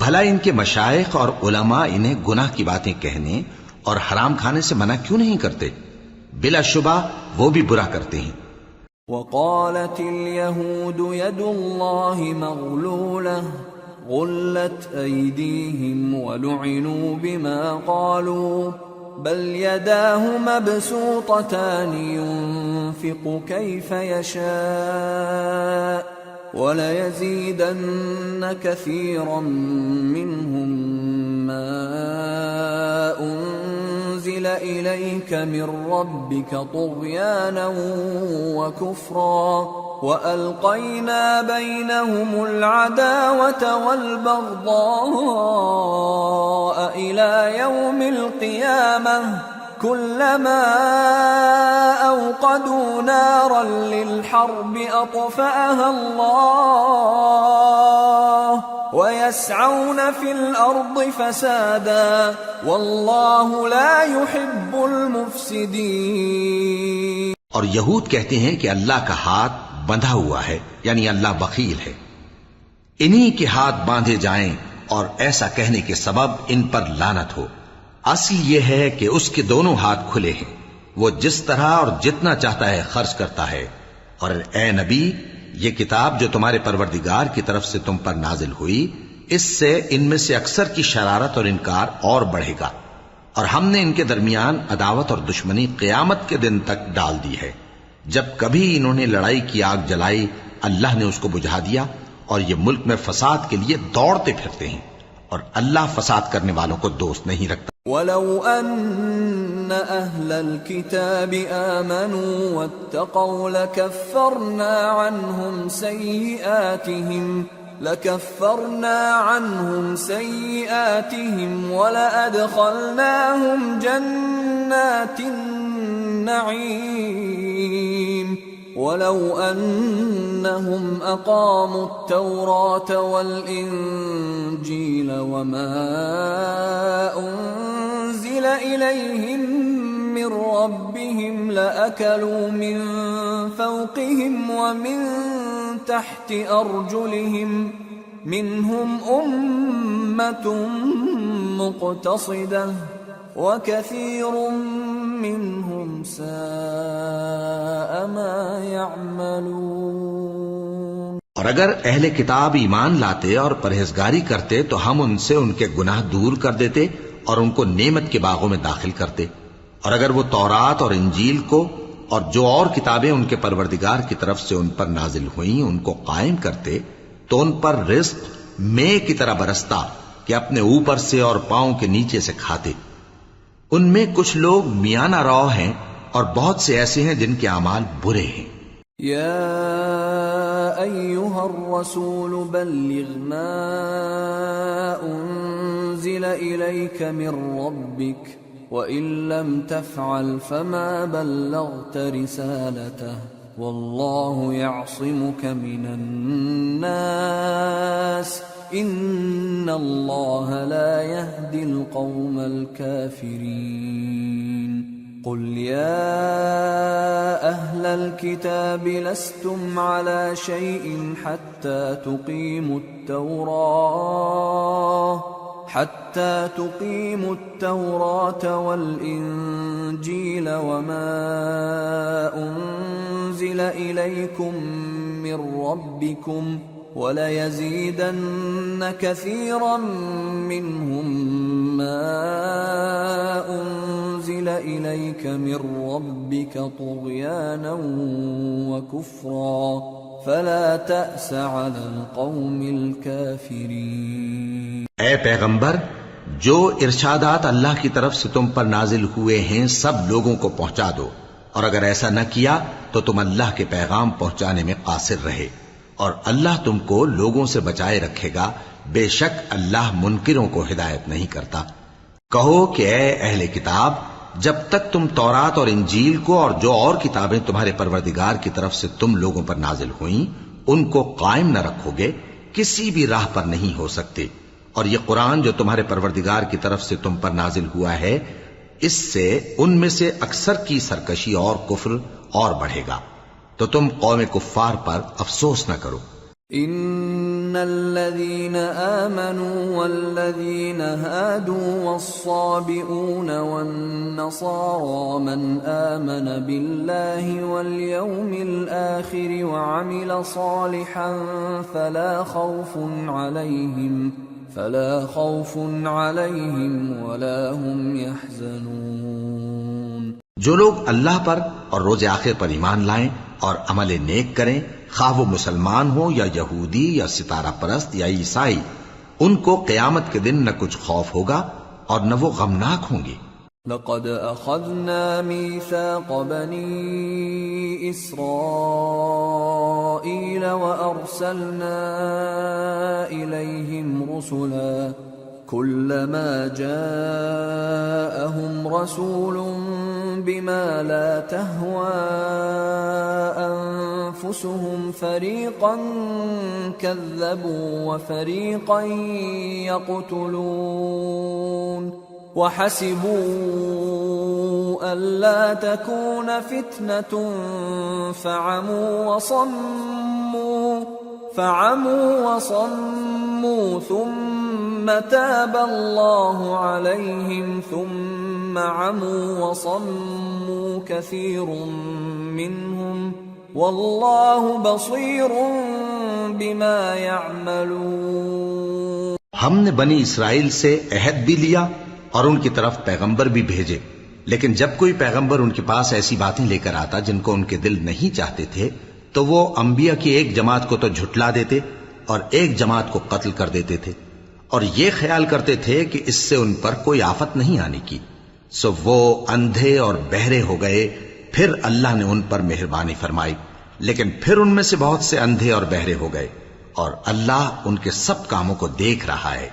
بھلا ان کے مشائخ اور علماء انہیں گناہ کی باتیں کہنے اور حرام کھانے سے منع کیوں نہیں کرتے؟ بلا شبہ وہ بھی برا کرتے ہیں. وقالت اليهود يد الله مغلولة غلت أيديهم ولعنوا بما قالوا بل يداه مبسوطتان ينفق كيف يشاء وليزيدن كثيرا منهم ما أنزل إليك من ربك طغيانا وكفرا وألقينا بينهم العداوة والبغضاء إلى يوم القيامة كلما أوقدوا نارا للحرب أطفأها الله ويسعون في الأرض فسادا والله لا يحب المفسدين. اور یہود کہتے ہیں کہ اللہ کا ہاتھ بندھا ہوا ہے، یعنی اللہ بخیل ہے. انہی کے ہاتھ باندھے جائیں اور ایسا کہنے کے سبب ان پر لعنت ہو. اصل یہ ہے کہ اس کے دونوں ہاتھ کھلے ہیں، وہ جس طرح اور جتنا چاہتا ہے خرچ کرتا ہے. اور اے نبی، یہ کتاب جو تمہارے پروردگار کی طرف سے تم پر نازل ہوئی، اس سے ان میں سے اکثر کی شرارت اور انکار اور بڑھے گا، اور ہم نے ان کے درمیان عداوت اور دشمنی قیامت کے دن تک ڈال دی ہے. جب کبھی انہوں نے لڑائی کی آگ جلائی اللہ نے اس کو بجھا دیا، اور یہ ملک میں فساد کے لیے دوڑتے پھرتے ہیں، اور اللہ فساد کرنے والوں کو دوست نہیں رکھتا. وَلَوْ أَنَّ أَهْلَ الْكِتَابِ آمَنُوا وَاتَّقَوْا لَكَفَّرْنَا عَنْهُمْ سَيِّئَاتِهِمْ وَلَأَدْخَلْنَاهُمْ جَنَّاتِ النَّعِيمِ وَلَوْ أَنَّهُمْ أَقَامُوا التَّوْرَاةَ وَالْإِنْجِيلَ وَمَا أُنْزِلَ إِلَيْهِمْ مِنْ رَبِّهِمْ لَأَكَلُوا مِنْ فَوْقِهِمْ وَمِنْ تَحْتِ أَرْجُلِهِمْ مِنْهُمْ أُمَّةٌ مُقْتَصِدَةٌ وَكَثِيرٌ مِّنْهُمْ سَاءَ مَا يَعْمَلُونَ. اور اگر اہل کتاب ایمان لاتے اور پرہیزگاری کرتے تو ہم ان سے ان کے گناہ دور کر دیتے اور ان کو نعمت کے باغوں میں داخل کرتے. اور اگر وہ تورات اور انجیل کو اور جو اور کتابیں ان کے پروردگار کی طرف سے ان پر نازل ہوئیں ان کو قائم کرتے تو ان پر رزق مے کی طرح برستا کہ اپنے اوپر سے اور پاؤں کے نیچے سے کھاتے. ان میں کچھ لوگ میانہ رو ہیں اور بہت سے ایسے ہیں جن کے اعمال برے ہیں. یا ایھا الرسول بلغ ما انزل الیک من ربک وَإِن لَّمْ تَفْعَلْ فَمَا بَلَّغْتَ رِسَالَتَهُ وَاللَّهُ يَعْصِمُكَ مِنَ النَّاسِ إِنَّ اللَّهَ لَا يَهْدِي الْقَوْمَ الْكَافِرِينَ. قُلْ يَا أَهْلَ الْكِتَابِ لَسْتُمْ عَلَى شَيْءٍ حَتَّى تُقِيمُوا التَّوْرَاةَ حتى تقيموا التوراة والإنجيل وما أنزل إليكم من ربكم وَلَيَزِيدَنَّ كَثِيرًا مِّنْهُم مَّا أُنزِلَ إِلَيْكَ مِن رَّبِّكَ طُغْيَانًا وَكُفْرًا فَلَا تَأْسَ عَلَى الْقَوْمِ الْكَافِرِينَ۔ اے پیغمبر، جو ارشادات اللہ کی طرف سے تم پر نازل ہوئے ہیں سب لوگوں کو پہنچا دو، اور اگر ایسا نہ کیا تو تم اللہ کے پیغام پہنچانے میں قاصر رہے، اور اللہ تم کو لوگوں سے بچائے رکھے گا، بے شک اللہ منکروں کو ہدایت نہیں کرتا۔ کہو کہ اے اہل کتاب، جب تک تم تورات اور انجیل کو اور جو اور کتابیں تمہارے پروردگار کی طرف سے تم لوگوں پر نازل ہوئیں ان کو قائم نہ رکھو گے، کسی بھی راہ پر نہیں ہو سکتے، اور یہ قرآن جو تمہارے پروردگار کی طرف سے تم پر نازل ہوا ہے، اس سے ان میں سے اکثر کی سرکشی اور کفر اور بڑھے گا، تو تم قوم کفار پر افسوس نہ کرو۔ ان الذين آمنوا والذين هادوا والصابئون والنصارى من آمن بالله واليوم الآخر وعمل صالحا فلا خوف عليهم ولا هم يحزنون۔ جو لوگ اللہ پر اور روز آخر پر ایمان لائیں اور عمل نیک کریں، خواہ وہ مسلمان ہو یا یہودی یا ستارہ پرست یا عیسائی، ان کو قیامت کے دن نہ کچھ خوف ہوگا اور نہ وہ غمناک ہوں گے۔ لقد اخذنا ميثاق بني اسرائيل وارسلنا اليهم رسلا كلما جاءهم رسول بما لا تهوى أنفسهم فريقا كذبوا وفريقا يقتلون وحسبوا ألا تكون فتنة فعموا وصموا ثم تاب الله عليهم ثم عموا وصموا كثير منهم والله بصير بما يعملون۔ ہم نے بنی اسرائیل سے عہد بھی لیا اور ان کی طرف پیغمبر بھی بھیجے، لیکن جب کوئی پیغمبر ان کے پاس ایسی باتیں لے کر آتا جن کو ان کے دل نہیں چاہتے تھے تو وہ انبیاء کی ایک جماعت کو تو جھٹلا دیتے اور ایک جماعت کو قتل کر دیتے تھے، اور یہ خیال کرتے تھے کہ اس سے ان پر کوئی آفت نہیں آنے کی، سو وہ اندھے اور بہرے ہو گئے۔ پھر اللہ نے ان پر مہربانی فرمائی، لیکن پھر ان میں سے بہت سے اندھے اور بہرے ہو گئے، اور اللہ ان کے سب کاموں کو دیکھ رہا ہے۔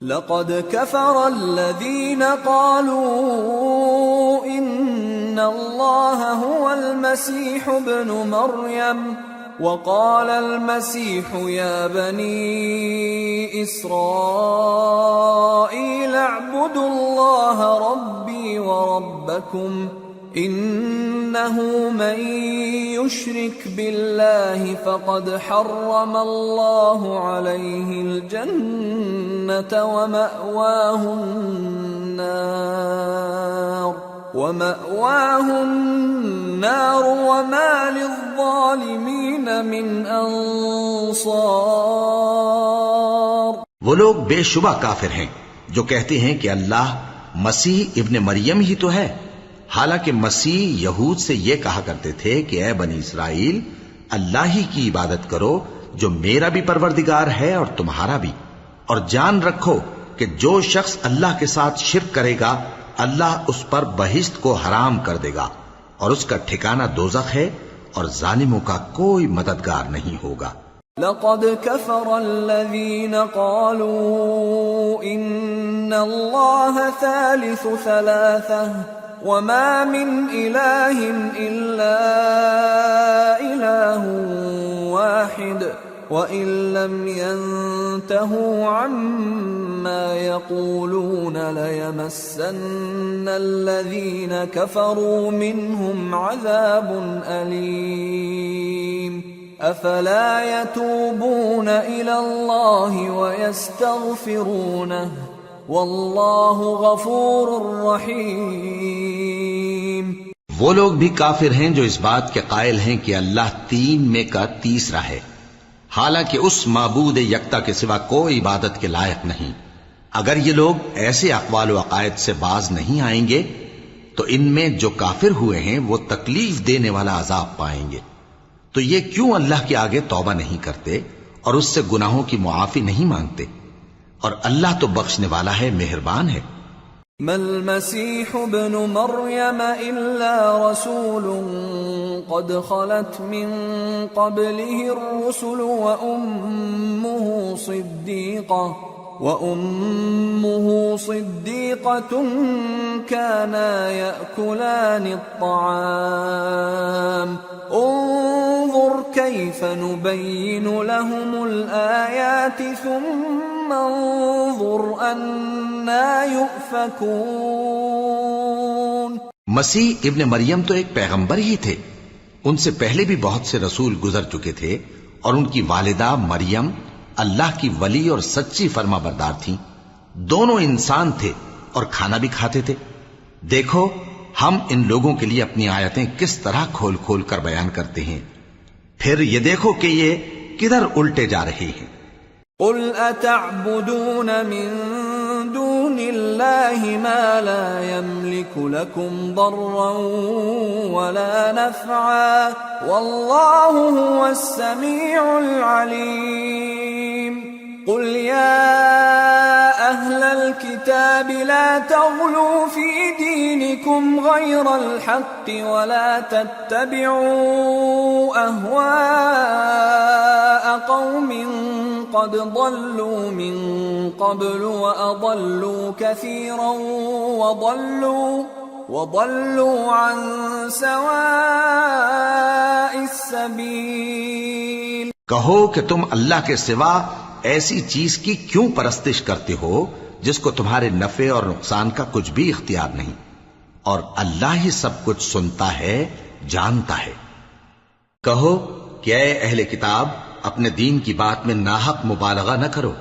لقد كفر الذين قالوا ان الله هو المسيح ابن مريم وقال المسيح يا بني إسرائيل اعبدوا الله ربي وربكم إنه من يشرك بالله فقد حرم الله عليه الجنة ومأواه النار وما للظالمين من انصار۔ وہ لوگ بے شبہ کافر ہیں جو کہتے ہیں کہ اللہ مسیح ابن مریم ہی تو ہے، حالانکہ مسیح یہود سے یہ کہا کرتے تھے کہ اے بنی اسرائیل، اللہ ہی کی عبادت کرو جو میرا بھی پروردگار ہے اور تمہارا بھی، اور جان رکھو کہ جو شخص اللہ کے ساتھ شرک کرے گا اللہ اس پر بہشت کو حرام کر دے گا، اور اس کا ٹھکانہ دوزخ ہے، اور ظالموں کا کوئی مددگار نہیں ہوگا۔ لقد كفر الذين قالوا ان الله ثالث ثلاثة وما من إله إلا إله واحد وإن لم ينتهوا عما يقولون ليمسن الذين كفروا منهم عذاب أليم أفلا يتوبون إلى الله ويستغفرونه واللہ غفور رحیم۔ وہ لوگ بھی کافر ہیں جو اس بات کے قائل ہیں کہ اللہ تین میں کا تیسرا ہے، حالانکہ اس معبود یکتا کے سوا کوئی عبادت کے لائق نہیں۔ اگر یہ لوگ ایسے اقوال و عقائد سے باز نہیں آئیں گے تو ان میں جو کافر ہوئے ہیں وہ تکلیف دینے والا عذاب پائیں گے۔ تو یہ کیوں اللہ کے آگے توبہ نہیں کرتے اور اس سے گناہوں کی معافی نہیں مانگتے؟ اور اللہ تو بخشنے والا ہے، مہربان ہے۔ ما المسيح ابن مريم إلا رسول قد خلت من قبله الرسل وأمه صديقة كانا يأكلان الطعام انظر كيف نبين لهم الآيات ثم انظر أنا يؤفكون۔ مسیح ابن مریم تو ایک پیغمبر ہی تھے، ان سے پہلے بھی بہت سے رسول گزر چکے تھے، اور ان کی والدہ مریم اللہ کی ولی اور سچی فرما بردار تھیں۔ دونوں انسان تھے اور کھانا بھی کھاتے تھے۔ دیکھو ہم ان لوگوں کے لیے اپنی آیتیں کس طرح کھول کھول کر بیان کرتے ہیں، پھر یہ دیکھو کہ یہ کدھر الٹے جا رہے ہیں۔ قل اتعبدون من دون اللہ ما لا يملك لكم ضرا ولا نفعا واللہ هو السمیع العلیم۔ قل یا اہل الكتاب لا تغلوا في دینکم غیر الحق ولا تتبعوا اہواء قوم قد ضلوا من قبل وأضلوا كثيرا وضلوا عن سواء السبيل۔ کہو کہ تم اللہ کے سوا ایسی چیز کی کیوں پرستش کرتے ہو جس کو تمہارے نفع اور نقصان کا کچھ بھی اختیار نہیں، اور اللہ ہی سب کچھ سنتا ہے، جانتا ہے۔ کہو کہ اے اہل کتاب، اپنے دین کی بات میں ناحق مبالغہ نہ کرو،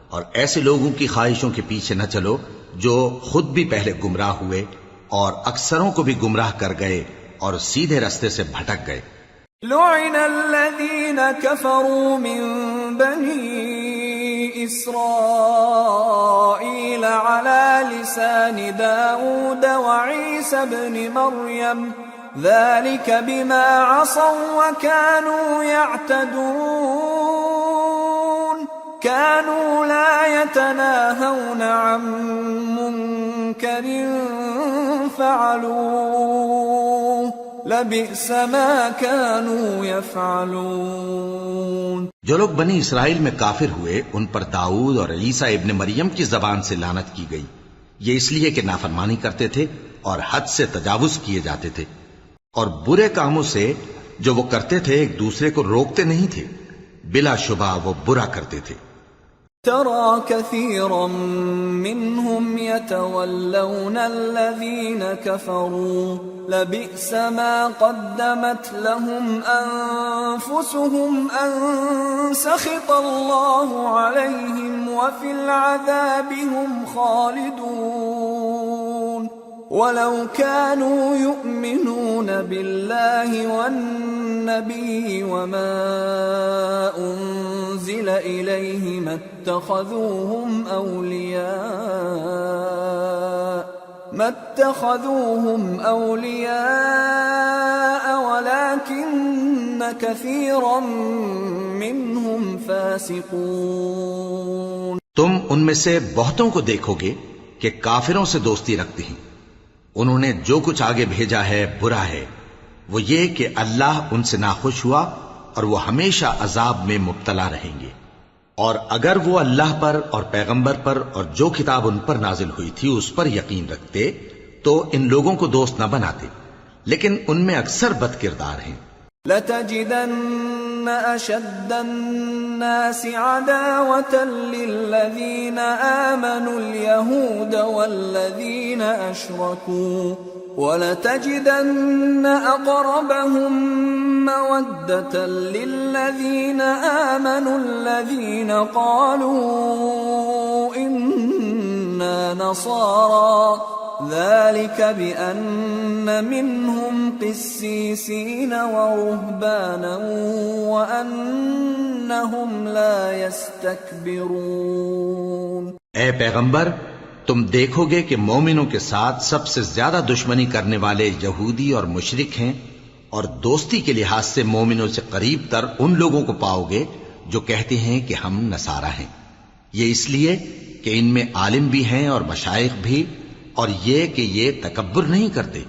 اور ایسے لوگوں کی خواہشوں کے پیچھے نہ چلو جو خود بھی پہلے گمراہ ہوئے اور اکثروں کو بھی گمراہ کر گئے اور سیدھے رستے سے بھٹک گئے۔ لعن الذین کفروا من بنی اسرائیل علی لسان داود وعیسی ابن مریم ذلك بما عصوا وكانوا يعتدون كانوا لا يتناهون عن منكر فعلوه لبئس ما كانوا يفعلون۔ جو لوگ بنی اسرائیل میں کافر ہوئے ان پر داؤد اور عیسیٰ ابن مریم کی زبان سے لعنت کی گئی، یہ اس لیے کہ نافرمانی کرتے تھے اور حد سے تجاوز کیے جاتے تھے، اور برے کاموں سے جو وہ کرتے تھے ایک دوسرے کو روکتے نہیں تھے، بلا شبہ وہ برا کرتے تھے۔ ترى كثيرا منهم يتولون الذين كفروا لبئس ما قدمت لهم أنفسهم أن سخط الله عليهم وفي العذاب هم خالدون ولو كانوا يؤمنون بالله والنبي وما أنزل إليه ما اتخذوهم أولياء ولكن كثيرا منهم فاسقون۔ تم ان میں سے بہتوں کو دیکھو گے کہ کافروں سے دوستی رکھتے ہیں، انہوں نے جو کچھ آگے بھیجا ہے برا ہے، وہ یہ کہ اللہ ان سے ناخوش ہوا اور وہ ہمیشہ عذاب میں مبتلا رہیں گے۔ اور اگر وہ اللہ پر اور پیغمبر پر اور جو کتاب ان پر نازل ہوئی تھی اس پر یقین رکھتے تو ان لوگوں کو دوست نہ بناتے، لیکن ان میں اکثر بد کردار ہیں۔ لَتَجِدَنَّ أَشَدَّ النَّاسِ عَدَاوَةً لِّلَّذِينَ آمَنُوا الْيَهُودَ وَالَّذِينَ أَشْرَكُوا وَلَتَجِدَنَّ أَقْرَبَهُم مَّوَدَّةً لِّلَّذِينَ آمَنُوا الَّذِينَ قَالُوا إِنَّ إنا نصارى ذلك بأن منهم قسيسين ورهبانا وأنهم لا يستكبرون. اے پیغمبر، تم دیکھو گے کہ مومنوں کے ساتھ سب سے زیادہ دشمنی کرنے والے یہودی اور مشرک ہیں، اور دوستی کے لحاظ سے مومنوں سے قریب تر ان لوگوں کو پاؤ گے جو کہتے ہیں کہ ہم نصارہ ہیں. یہ اس لیے کہ ان میں عالم بھی ہیں اور مشائخ بھی، اور یہ کہ یہ تکبر نہیں کرتے.